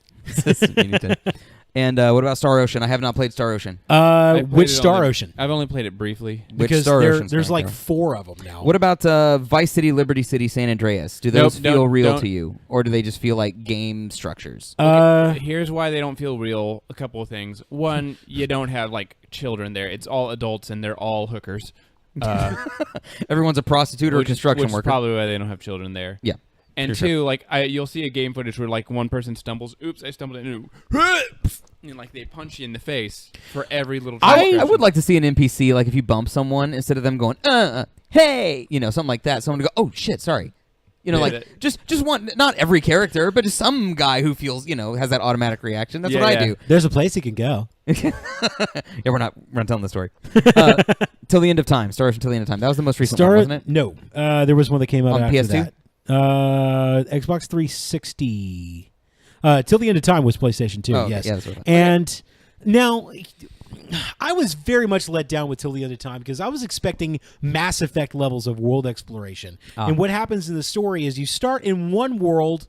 And what about Star Ocean? I have not played Star Ocean. I played Which it Star only- Ocean? I've only played it briefly. Which Because Star Ocean's there's going like for? 4 of them now. What about Vice City, Liberty City, San Andreas? Do those Nope, feel real don't. to you, or do they just feel like game structures? Here's why they don't feel real. A couple of things. One, you don't have like children there. It's all adults and they're all hookers. Everyone's a prostitute or a which construction is worker. probably why they don't have children there. Yeah. And Sure, two, like you'll see a game footage where like one person stumbles. Oops, I stumbled into. And like they punch you in the face for every little. I transgression. would like to see an NPC, like if you bump someone, instead of them going, hey, something like that, someone to go, oh shit, sorry. Yeah, Like that- just one, not every character, but just some guy who feels, has that automatic reaction. That's Yeah, what I yeah. do. There's a place you can go. Yeah, we're not telling the story. Till the end of time. Star Ocean Till the End of Time. That was the most recent one, wasn't it? No. There was one that came out On after PS2? that. Xbox 360. Till the End of Time was PlayStation 2, Oh, okay. yes. Yeah, that's what I thought. And now, I was very much let down with Till the End of Time because I was expecting Mass Effect levels of world exploration. And what happens in the story is you start in one world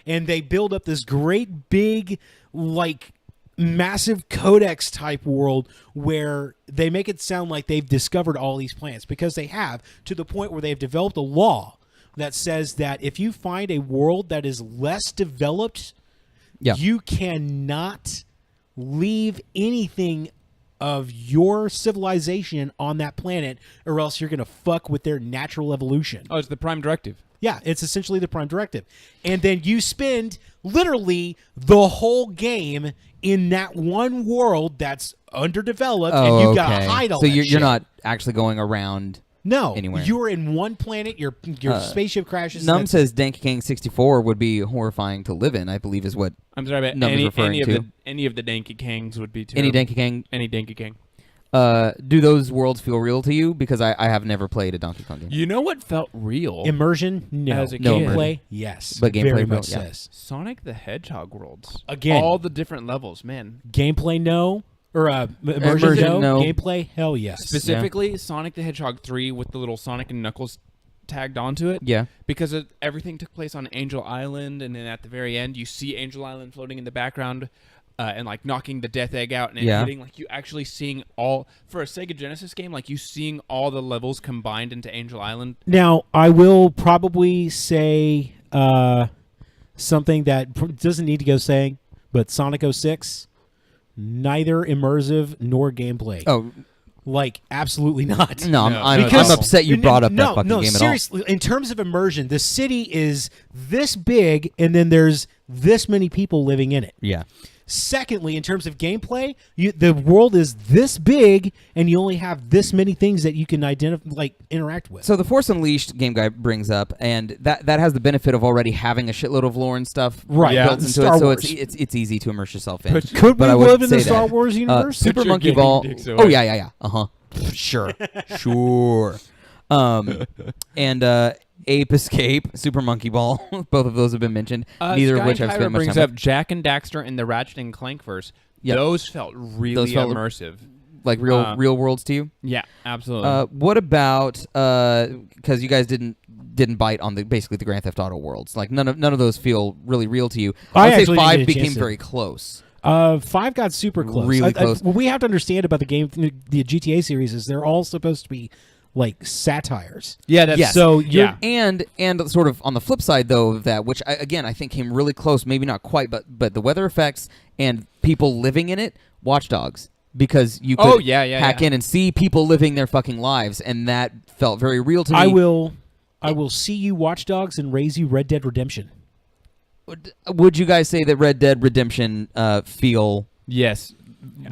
and they build up this great big, like, massive codex type world where they make it sound like they've discovered all these planets, because they have, to the point where they've developed a law that says that if you find a world that is less developed, Yeah. you cannot leave anything of your civilization on that planet, or else you're going to fuck with their natural evolution. Oh, it's the Prime Directive. Yeah, it's essentially the Prime Directive. And then you spend literally the whole game in that one world that's underdeveloped, and you got to hide all so that you're shit. not actually going around. No, anywhere. you're in one planet. Your spaceship crashes. and Num that's says Donkey Kong 64 would be horrifying to live in, I believe is what I'm sorry, but Num is referring to. any of the Danky Kangs would be terrible. Any Donkey Kong. Any Danky Kang. Do those worlds feel real to you? Because I have never played a Donkey Kong game. You know what felt real? immersion. No, As a No kid. gameplay. Yes, But gameplay very real, much yeah. says Sonic the Hedgehog worlds. Again. all the different levels, man. gameplay. No, or immersion. Immersion, No. no. Gameplay. Hell yes. Specifically, Sonic the Hedgehog 3 with the little Sonic and Knuckles tagged onto it. Yeah. Because everything took place on Angel Island, and then at the very end, you see Angel Island floating in the background. and like knocking the death egg out and it hitting, like you actually seeing all for a Sega Genesis game, like you seeing all the levels combined into Angel Island. Now, I will probably say something that doesn't need to go saying, but Sonic 06, neither immersive nor gameplay. Oh, like absolutely not. no, I'm upset you brought up that fucking game at all. Seriously, in terms of immersion, the city is this big, and then there's this many people living in it. Yeah. Secondly, in terms of gameplay, the world is this big, and you only have this many things that you can interact with. So the Force Unleashed game guy brings up, and that has the benefit of already having a shitload of lore and stuff built into Star it, so Wars. it's easy to immerse yourself in. Could we I live in the say Star that. Wars universe? Super Monkey Ball. Oh yeah. Sure. And Ape Escape, Super Monkey Ball. Both of those have been mentioned. Neither of which I've spent much brings time up Jack and Daxter in the Ratchet and Clank verse. Yep. Those felt really immersive. Like real worlds to you? Yeah, absolutely. What about because you guys didn't bite on basically the Grand Theft Auto worlds? Like none of those feel really real to you. I would say 5 became very close. 5 got super close. Really close. What we have to understand about the GTA series is they're all supposed to be like satires. Yeah, that's so. And sort of on the flip side though of that, which I think came really close, maybe not quite, but the weather effects and people living in it, Watch Dogs, because you could hack in and see people living their fucking lives, and that felt very real to me. I will see you Watch Dogs and raise you Red Dead Redemption. Would you guys say that Red Dead Redemption feel yes,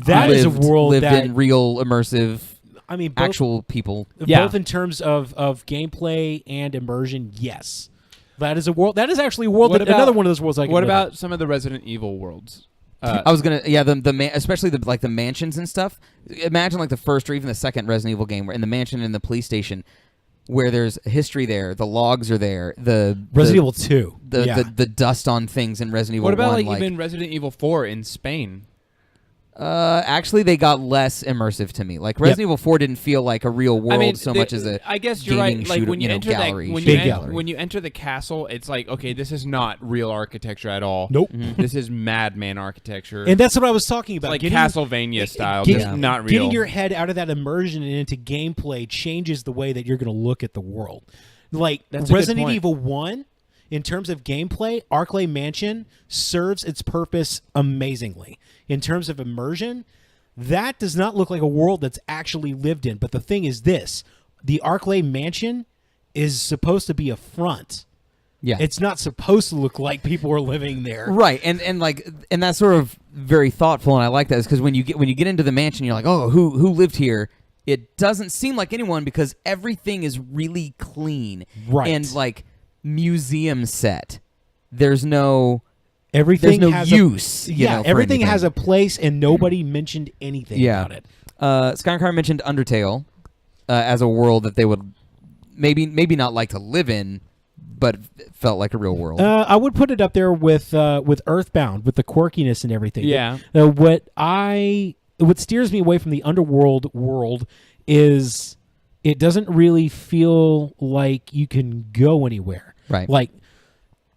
that is a world lived that in real immersive? I mean, both, actual people. Both in terms of gameplay and immersion, yes. That is a world. That is actually a world. Another one of those worlds. What about some of the Resident Evil worlds? I was gonna, especially the mansions and stuff. Imagine like the first or even the second Resident Evil game, where in the mansion and the police station, where there's history there, the logs are there. The Resident Evil 2, the dust on things in Resident Evil. What about 1, even Resident Evil 4 in Spain? Actually, they got less immersive to me. Like Resident Evil 4 didn't feel like a real world so much as a I guess you're right. Like when you enter gallery, when you enter the castle, it's like, okay, this is not real architecture at all. Nope. This is madman architecture. And that's what I was talking about. It's like Castlevania style, just not real. Getting your head out of that immersion and into gameplay changes the way that you're going to look at the world. Like Resident Evil 1, in terms of gameplay, Arklay Mansion serves its purpose amazingly. In terms of immersion, that does not look like a world that's actually lived in. But the thing is this, the Arklay Mansion is supposed to be a front. Yeah. It's not supposed to look like people are living there. Right. And that's sort of very thoughtful, and I like that, is because when you get into the mansion, you're like, oh, who lived here? It doesn't seem like anyone, because everything is really clean. Right. And like museum set. There's no Everything There's no has use. Everything has a place, and nobody mentioned anything about it. Skycar mentioned Undertale as a world that they would maybe not like to live in, but felt like a real world. I would put it up there with Earthbound, with the quirkiness and everything. Yeah. What steers me away from the underworld world is it doesn't really feel like you can go anywhere. Right. Like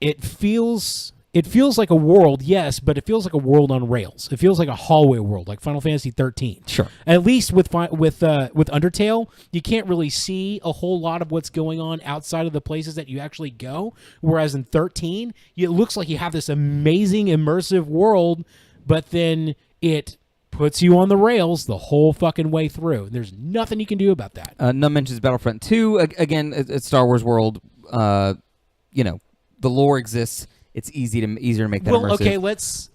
it feels like a world, yes, but it feels like a world on rails. It feels like a hallway world, like Final Fantasy 13. Sure. At least with Undertale, you can't really see a whole lot of what's going on outside of the places that you actually go. Whereas in 13, it looks like you have this amazing immersive world, but then it puts you on the rails the whole fucking way through. There's nothing you can do about that. None mentions Battlefront 2. Again, it's Star Wars world. The lore exists. It's easier to make that immersive. Okay, let's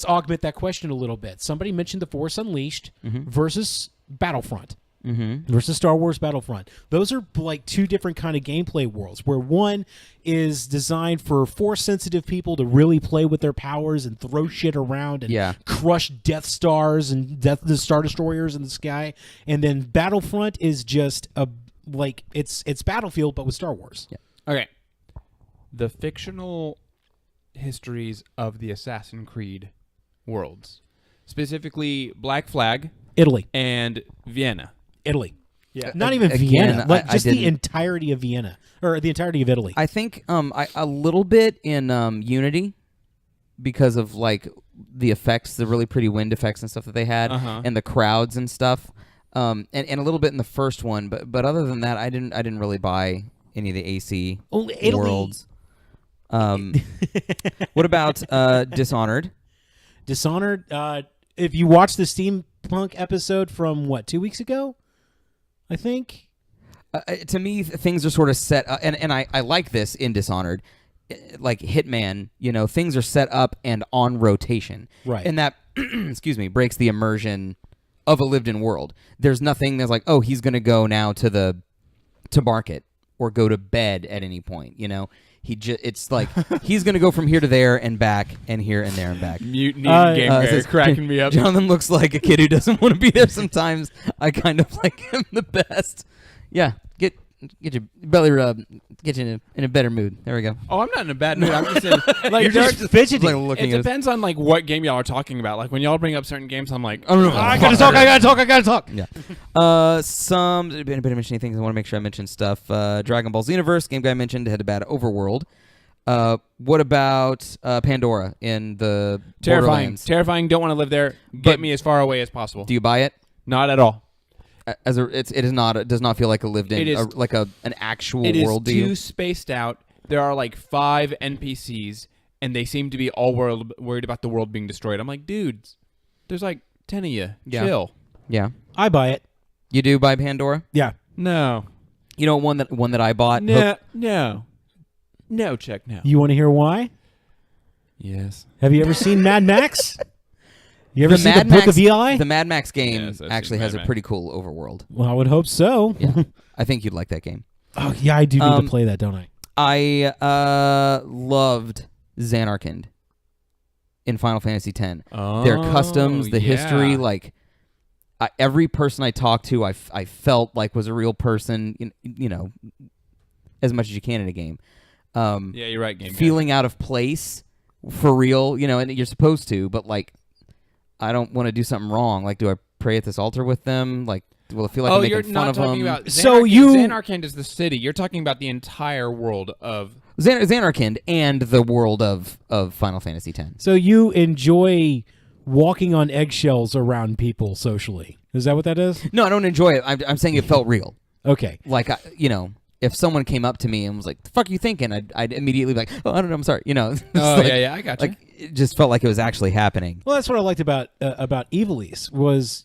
augment that question a little bit. Somebody mentioned The Force Unleashed versus Battlefront. Versus Star Wars Battlefront. Those are like two different kind of gameplay worlds, where one is designed for Force-sensitive people to really play with their powers and throw shit around and crush Death Stars and the Star Destroyers in the sky. And then Battlefront is just it's Battlefield, but with Star Wars. Yeah. Okay. The fictional histories of the Assassin's Creed worlds, specifically Black Flag, Italy, and Vienna. Italy. Yeah. Not even Vienna, just the entirety of Vienna, or the entirety of Italy. I think a little bit in Unity, because of like the effects, the really pretty wind effects and stuff that they had, and the crowds and stuff, and a little bit in the first one. But other than that, I didn't really buy any of the AC worlds. What about Dishonored? Dishonored. If you watch the steampunk episode from 2 weeks ago, I think. To me, things are sort of set, and I like this in Dishonored, like Hitman. Things are set up and on rotation, right? And that, excuse me, breaks the immersion of a lived-in world. There's nothing that's like, oh, he's going to go now to market or go to bed at any point. It's like he's going to go from here to there and back and here and there and back. Mutiny game guy cracking me up. Jonathan looks like a kid who doesn't want to be there sometimes. I kind of like him the best. Yeah, get your belly rub, get you in a better mood. There we go. Oh, I'm not in a bad mood. I'm just in, like you're just fidgeting. Looking it depends on like what game y'all are talking about. Like when y'all bring up certain games, I'm like, I gotta talk. Yeah. I didn't mention anything. I want to make sure I mention stuff. Dragon Ball Xenoverse, game guy mentioned, had a bad overworld. What about Pandora in the Borderlands? Terrifying. Don't want to live there. Get me as far away as possible. Do you buy it? Not at all. It does not feel like a lived-in, an actual world. It is too spaced out. There are like 5 NPCs, and they seem to be all worried about the world being destroyed. I'm like, dudes, there's like 10 of you. Yeah. Chill. Yeah. I buy it. You do buy Pandora? Yeah. No. You know one that I bought? No. Check now. You want to hear why? Yes. Have you ever seen Mad Max? You ever seen the Book of Eli? The Mad Max game Yes, actually has a pretty cool overworld. Well, I would hope so. Yeah. I think you'd like that game. Oh, yeah, I do need to play that, don't I? I loved Xanarkand in Final Fantasy X. Oh, Their customs, the history, like every person I talked to, I felt like was a real person. As much as you can in a game. Yeah, you're right. Game feeling out of place for real, and you're supposed to, but like, I don't want to do something wrong. Like, do I pray at this altar with them? Like, will it feel like I'm making fun of them? About Xanarkand is the city. You're talking about the entire world of Xanarkand and the world of Final Fantasy X. So you enjoy walking on eggshells around people socially. Is that what that is? No, I don't enjoy it. I'm saying it felt real. Okay. Like, if someone came up to me and was like, "The fuck are you thinking?" I'd immediately be like, "Oh, I don't know. I'm sorry." Oh, like, yeah, I got you. Like, it just felt like it was actually happening. Well, that's what I liked about Evilise was,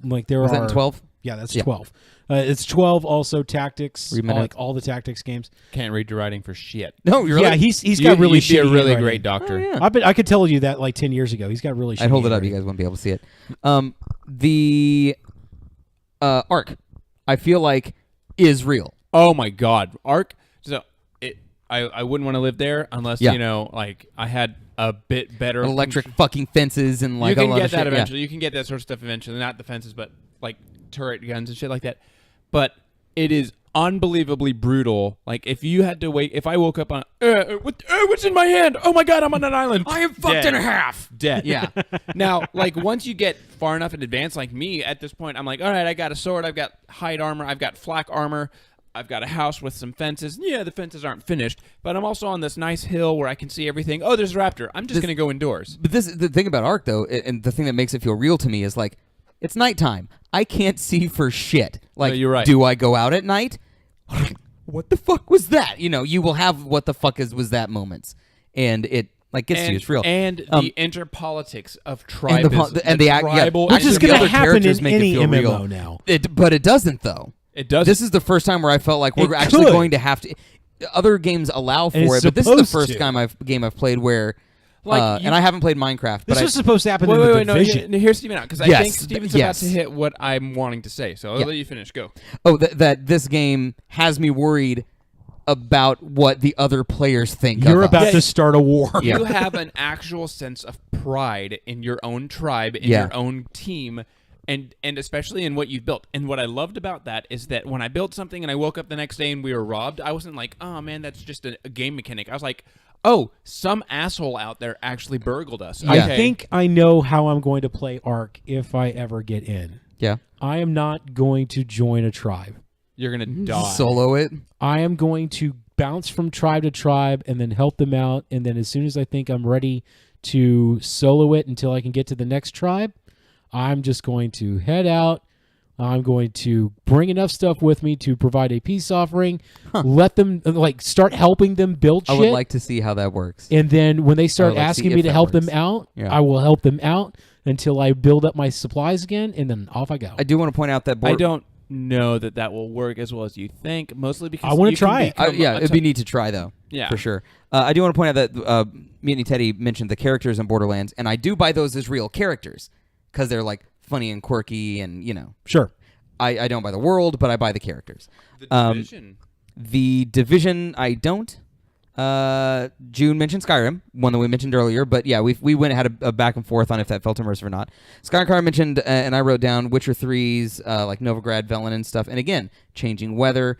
like there was are... that in 12? Yeah, that's 12. It's 12 also tactics, like all the tactics games. Can't read your writing for shit. No, you're yeah, he's got really you'd be a shitty really handwriting. great doctor. Oh, yeah. I could tell you that like 10 years ago. He's got really shitty I'd hold it up. handwriting. You guys wouldn't be able to see it. The Ark, I feel like, is real. Oh my God, Ark. So I wouldn't want to live there unless like I had a bit better Electric fucking fences and like you can a lot get of that shit. eventually. Yeah. You can get that sort of stuff eventually. Not the fences, but like turret guns and shit like that. But it is unbelievably brutal. Like if I woke up on what's in my hand? Oh my God, I'm on an island. I am fucked in half. Dead. Yeah. Now, like once you get far enough in advance, like me at this point, I'm like, all right, I got a sword, I've got hide armor, I've got flak armor. I've got a house with some fences. Yeah, the fences aren't finished, but I'm also on this nice hill where I can see everything. Oh, there's a raptor. I'm just going to go indoors. But the thing about Ark, though, and the thing that makes it feel real to me is, like, it's nighttime. I can't see for shit. Like, no, you're right. Do I go out at night? What the fuck was that? You will have what the fuck was that moments. And it, like, gets to you. It's real. And the interpolitics of tribalism. which is going to happen in any MMO real. Now. But it doesn't, though. It does. This is the first time where I felt like we're actually going to have to. Other games allow for it, but this is the first game I've played where. And I haven't played Minecraft. This but was supposed to happen in the Division. No, here's Steven out, because I Yes, think Steven's about to hit what I'm wanting to say. So I'll let you finish. Go. Oh, that this game has me worried about what the other players think You're of about us. to start a war. Yeah. You have an actual sense of pride in your own tribe, in Yeah. your own team. And especially in what you've built. And what I loved about that is that when I built something and I woke up the next day and we were robbed, I wasn't like, oh, man, that's just a game mechanic. I was like, oh, some asshole out there actually burgled us. Yeah. I think I know how I'm going to play Ark if I ever get in. Yeah. I am not going to join a tribe. You're going to die. Solo it. I am going to bounce from tribe to tribe and then help them out. And then as soon as I think I'm ready to solo it until I can get to the next tribe. I'm just going to head out. I'm going to bring enough stuff with me to provide a peace offering. Let them start helping them build shit. I would like to see how that works. And then when they start like to see asking if me to that help them works. out, Yeah. I will help them out until I build up my supplies again, and then off I go. I do want to point out that I don't know that will work as well as you think, mostly because I wanna you can try it. become yeah, a it'd be neat to try though. Yeah. For sure. I do want to point out that me and Teddy mentioned the characters in Borderlands, and I do buy those as real characters because they're like funny and quirky, and Sure. I don't buy the world, but I buy the characters. The Division. The Division, I don't. June mentioned Skyrim, one that we mentioned earlier, but yeah, we went and had a back and forth on if that felt immersive or not. Skyrim mentioned, and I wrote down Witcher 3's, like Novigrad, Velen, and stuff. And again, changing weather,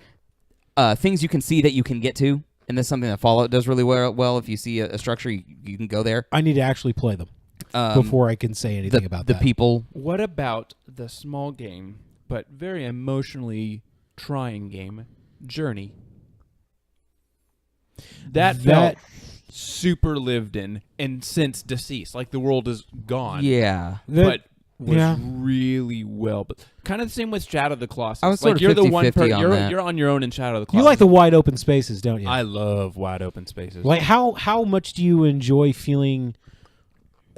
things you can see that you can get to, and that's something that Fallout does really well. If you see a structure, you can go there. I need to actually play them before I can say anything about the that. people. What about the small game, but very emotionally trying game, Journey? That felt super lived in and since deceased. Like the world is gone. Yeah. But was yeah. really well. But kind of the same with Shadow of the Colossus. I was sort like of you're the one 50-50 on that. you're on your own in Shadow of the You Colossus. like the wide open spaces, don't you? I love wide open spaces. Like how much do you enjoy feeling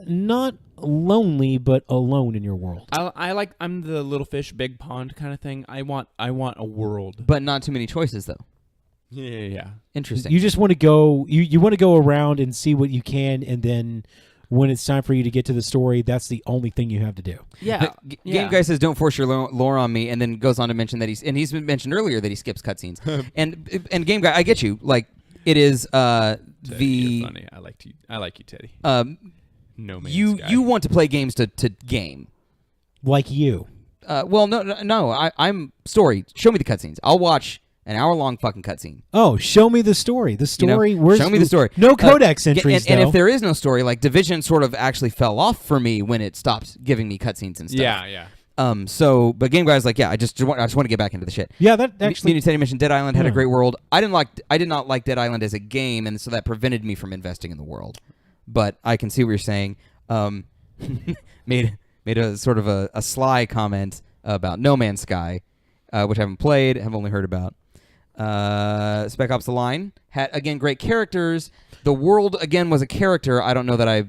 not lonely but alone in your world? I'm the little fish, big pond kind of thing. I want a world. But not too many choices, though. Yeah. Interesting. You just want to go. You want to go around and see what you can, and then when it's time for you to get to the story, that's the only thing you have to do. Yeah. Game Guy says, "Don't force your lore on me," and then goes on to mention that he's been mentioned earlier that he skips cutscenes. and Game Guy, I get you. Like it is Teddy, you're funny. I like you, Teddy. No man's Sky. You want to play games to game. Like you. Well, no. I'm story. Show me the cutscenes. I'll watch an hour-long fucking cutscene. Oh, show me the story. The story. Where's show me the story. No codex entries. And though. if there is no story, like Division sort of actually fell off for me when it stopped giving me cutscenes and stuff. Yeah. But Game Guy's like, yeah, I just want to get back into the shit. Yeah, that actually. Me and Teddy mentioned Dead Island had a Yeah. great world. I did not like Dead Island as a game, and so that prevented me from investing in the world. But I can see what you're saying. Made a sort of a sly comment about No Man's Sky, which I haven't played, have only heard about. Spec Ops: The Line had again great characters. The world again was a character. I don't know that I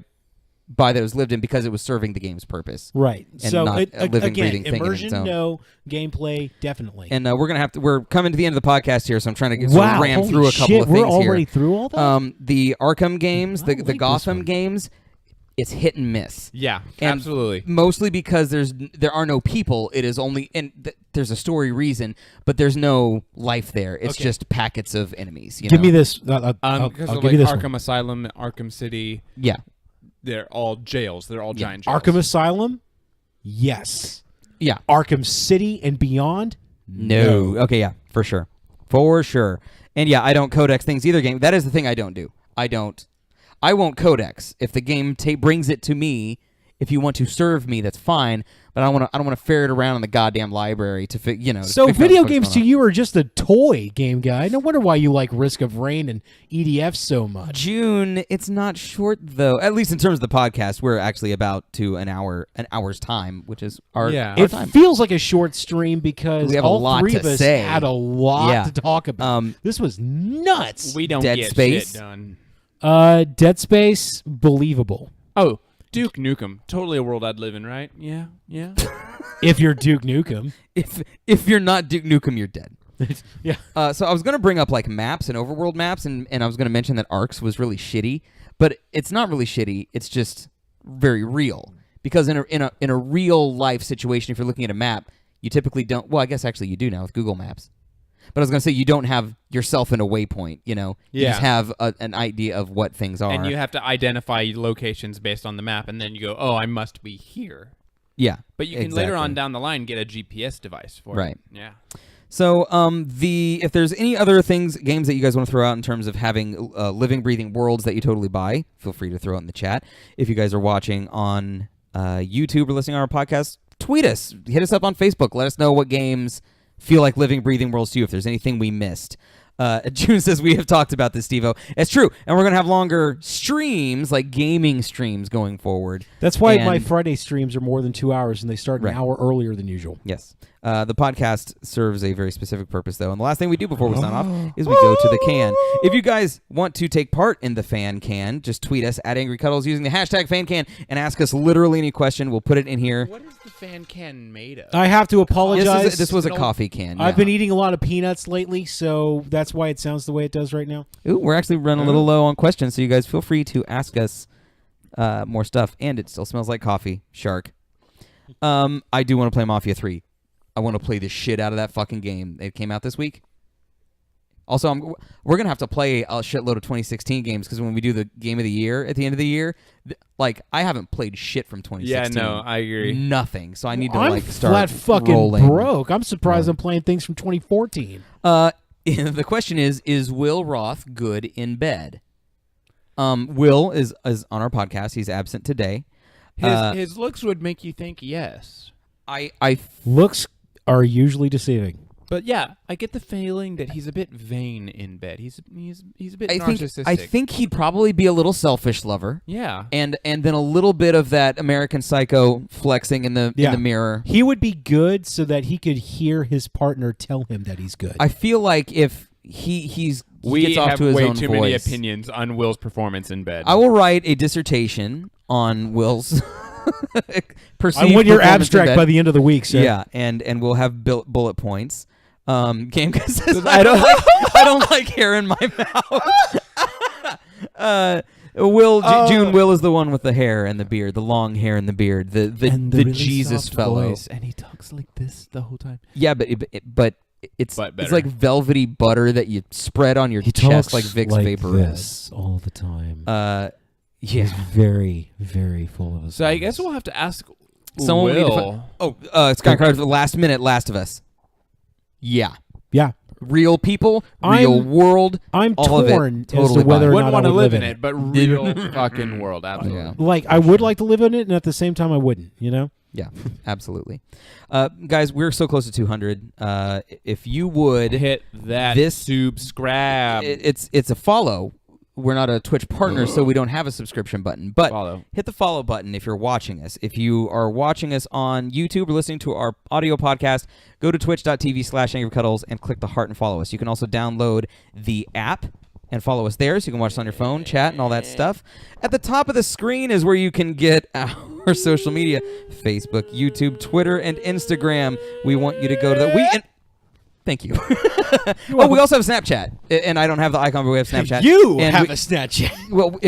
buy that it was lived in because it was serving the game's purpose. Right. And So not a living, again, breathing thing in its immersion, own. no. Gameplay, definitely. And we're coming to the end of the podcast here, so I'm trying to wow, ram holy through a couple shit, of things we're already here. through all that. The Arkham games, I the like this Gotham one. games, it's hit and miss. Yeah. And Absolutely. Mostly because there are no people. It is only there's a story reason, but there's no life there. It's Okay. just packets of enemies. Give me this. I'll Because give of like you this one. Arkham Asylum, Arkham City, Yeah. they're all jails. They're all Yeah. giant jails. Arkham Asylum, yes. Yeah. Arkham City and beyond, No. Okay. Yeah. For sure. And yeah, I don't codex things either. Game. That is the thing I don't do. I won't codex if the game brings it to me. If you want to serve me, that's fine. But I don't want to ferret around in the goddamn library to So figure out video what's games going to on. you are just a toy, Game Guy. No wonder why you like Risk of Rain and EDF so much. June, it's not short though. At least in terms of the podcast, we're actually about to an hour's time, which is our It time. feels like a short stream because We have a all lot three to of us say. had a lot Yeah. to talk about. This This was nuts. We don't Dead get Space. shit done. Dead Space, believable. Oh, Duke Nukem. Totally a world I'd live in, right? Yeah. If you're Duke Nukem. If you're not Duke Nukem, you're dead. Yeah. So I was gonna bring up like maps and overworld maps, and I was gonna mention that Arcs was really shitty, but it's not really shitty. It's just very real because in a real life situation, if you're looking at a map, you typically don't. Well, I guess actually you do now with Google Maps. But I was gonna say you don't have yourself in a waypoint. You know, you just have an idea of what things are. And you have to identify locations based on the map, and then you go, "Oh, I must be here." Yeah, But you can later on exactly. down the line get a GPS device for Right. it. Yeah. So, if there's any other games that you guys want to throw out in terms of having living, breathing worlds that you totally buy, feel free to throw it in the chat. If you guys are watching on YouTube or listening on our podcast, tweet us, hit us up on Facebook. Let us know what games feel like living, breathing worlds to you. If there's anything we missed, June says we have talked about this, Steve-O. It's true, and we're gonna have longer streams, like gaming streams, going forward. That's why And- my Friday streams are more than 2 hours, and they start an Right. hour earlier than usual. Yes. The podcast serves a very specific purpose, though. And the last thing we do before we sign off is we go to the can. If you guys want to take part in the fan can, just tweet us at Angry Cuddles using the hashtag FanCan and ask us literally any question. We'll put it in here. What is the fan can made of? I have to apologize. This was a coffee can. I've yeah. been eating a lot of peanuts lately, so that's why it sounds the way it does right now. Ooh, we're actually running a little low on questions, so you guys feel free to ask us more stuff. And it still smells like coffee. Shark. I do want to play Mafia 3. I want to play the shit out of that fucking game. It came out this week. Also, we're going to have to play a shitload of 2016 games because when we do the Game of the Year at the end of the year, I haven't played shit from 2016. Yeah, no, I agree. Nothing. So I need to I'm start flat fucking rolling. broke. I'm surprised I'm playing things from 2014. The question is Will Roth good in bed? Will is on our podcast. He's absent today. His looks would make you think yes. I Looks are usually deceiving. But yeah, I get the feeling that he's a bit vain in bed. He's a bit narcissistic. I think he'd probably be a little selfish lover. Yeah. And then a little bit of that American Psycho flexing in the mirror. He would be good so that he could hear his partner tell him that he's good. I feel like if he We gets off have to his way own too voice, many opinions on Will's performance in bed. I will write a dissertation on Will's perceived I want your performance in abstract bed. by the end of the week, sir. Yeah, and we'll have bullet points. Game guy says I don't like hair in my mouth. June Will is the one with the hair and the beard, the long hair and the beard, the really Jesus soft fellow. voice. and he talks like this the whole time. Yeah, but it's But better. like velvety butter that you spread on your He chest talks like Vicks like Vaporub. this all the time. Yeah. He's very, very full of himself. So I guess we'll have to ask Someone will need to Will. Sky Card, the last minute Last of Us. Yeah. Yeah. Real people, real world. I'm all of it, torn as totally to whether or Wouldn't not I want to would live in it, but real fucking world, absolutely. Yeah. Like, I would like to live in it, and at the same time, I wouldn't, you know? Yeah, absolutely. Guys, we're so close to 200. If you would Hit that subscribe. it's a follow. We're not a Twitch partner, so we don't have a subscription button. But Follow. hit the follow button if you're watching us. If you are watching us on YouTube or listening to our audio podcast, go to twitch.tv/angrycuddles and click the heart and follow us. You can also download the app and follow us there so you can watch us on your phone, chat, and all that stuff. At the top of the screen is where you can get our social media: Facebook, YouTube, Twitter, and Instagram. We want you to go to the... Thank you. We also have Snapchat, and I don't have the icon, but we have Snapchat. You and have a Snapchat. Well,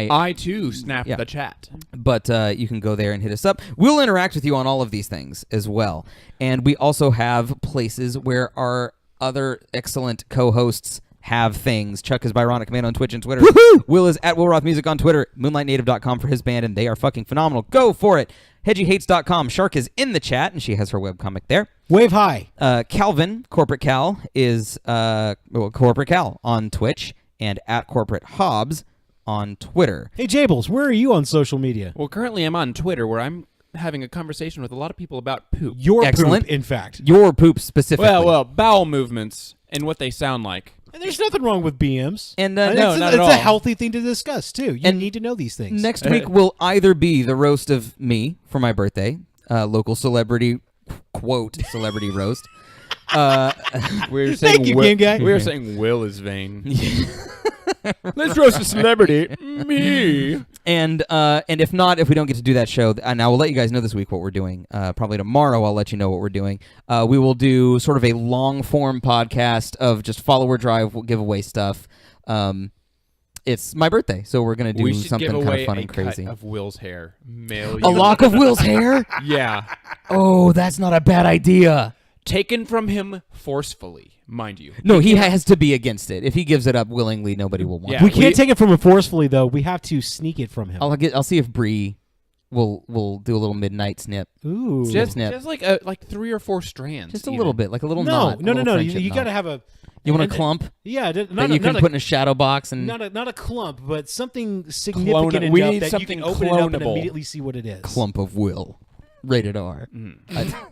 I too snap Yeah. the chat. but you can go there and hit us up. We'll interact with you on all of these things as well. And we also have places where our other excellent co-hosts have things. Chuck is Byronic Command on Twitch and Twitter. Woohoo! Will is at Will Roth Music on Twitter. MoonlightNative.com for his band, and they are fucking phenomenal. Go for it. HedgieHates.com. Shark is in the chat, and she has her webcomic there. Wave high. Calvin, Corporate Cal, is Corporate Cal on Twitch, and at Corporate Hobbs on Twitter. Hey, Jables, where are you on social media? Well, currently I'm on Twitter where I'm having a conversation with a lot of people about poop. Your Excellent. poop, in fact. Your poop specifically. Well, bowel movements and what they sound like. And there's nothing wrong with BMs. And No, it's not at a all. healthy thing to discuss, too. You And need to know these things. Next week will either be the roast of me for my birthday, local celebrity, quote, celebrity roast. We're Thank you, Game Guy. We were saying Will is vain. Let's roast a celebrity. Me. And if not, if we don't get to do that show, and I will let you guys know this week what we're doing. Probably tomorrow I'll let you know what we're doing. We will do sort of a long-form podcast of just follower drive giveaway stuff. It's my birthday, so we're going to do We should something give kind away of fun a and crazy. cut of Will's hair. A lock of Will's hair? Yeah. Oh, that's not a bad idea. Taken from him forcefully, mind you. No, he has to be against it. If he gives it up willingly, nobody will want Yeah. it. we can't take it from him forcefully, though. We have to sneak it from him. I'll see if Bree will do a little midnight snip. Ooh. Just snip. like 3 or 4 strands. Just a even. little bit, like a little no, knot. no, a no, little no. friendship You knot. got to have a... You want a clump Yeah, that you can put in a shadow box and not a clump, but something significant We enough need that you something can open it up and clonable. immediately see what it is. clump of will. Rated R.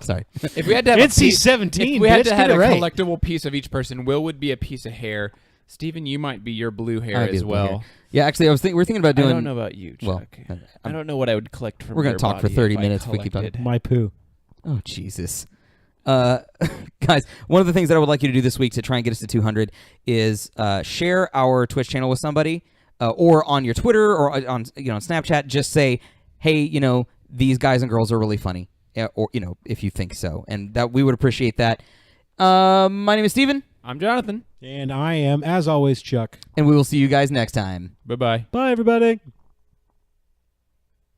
Sorry. If we had to have NC-17, if we had bitch, to have get a it right. collectible piece of each person, Will would be a piece of hair. Steven, you might be your blue hair I'd be as the blue well. hair. Yeah, actually, we're thinking about doing. I don't know about you, Chuck. Well, I don't know what I would collect from We're gonna your talk for body 30 if I minutes if we keep on- collected. My poo. Oh, Jesus. Guys, one of the things that I would like you to do this week to try and get us to 200 is share our Twitch channel with somebody, or on your Twitter or on on Snapchat. Just say, hey, these guys and girls are really funny, or if you think so, and that we would appreciate that. My name is Steven. I'm Jonathan. And I am, as always, Chuck. And we will see you guys next time. Bye-bye. Bye, everybody.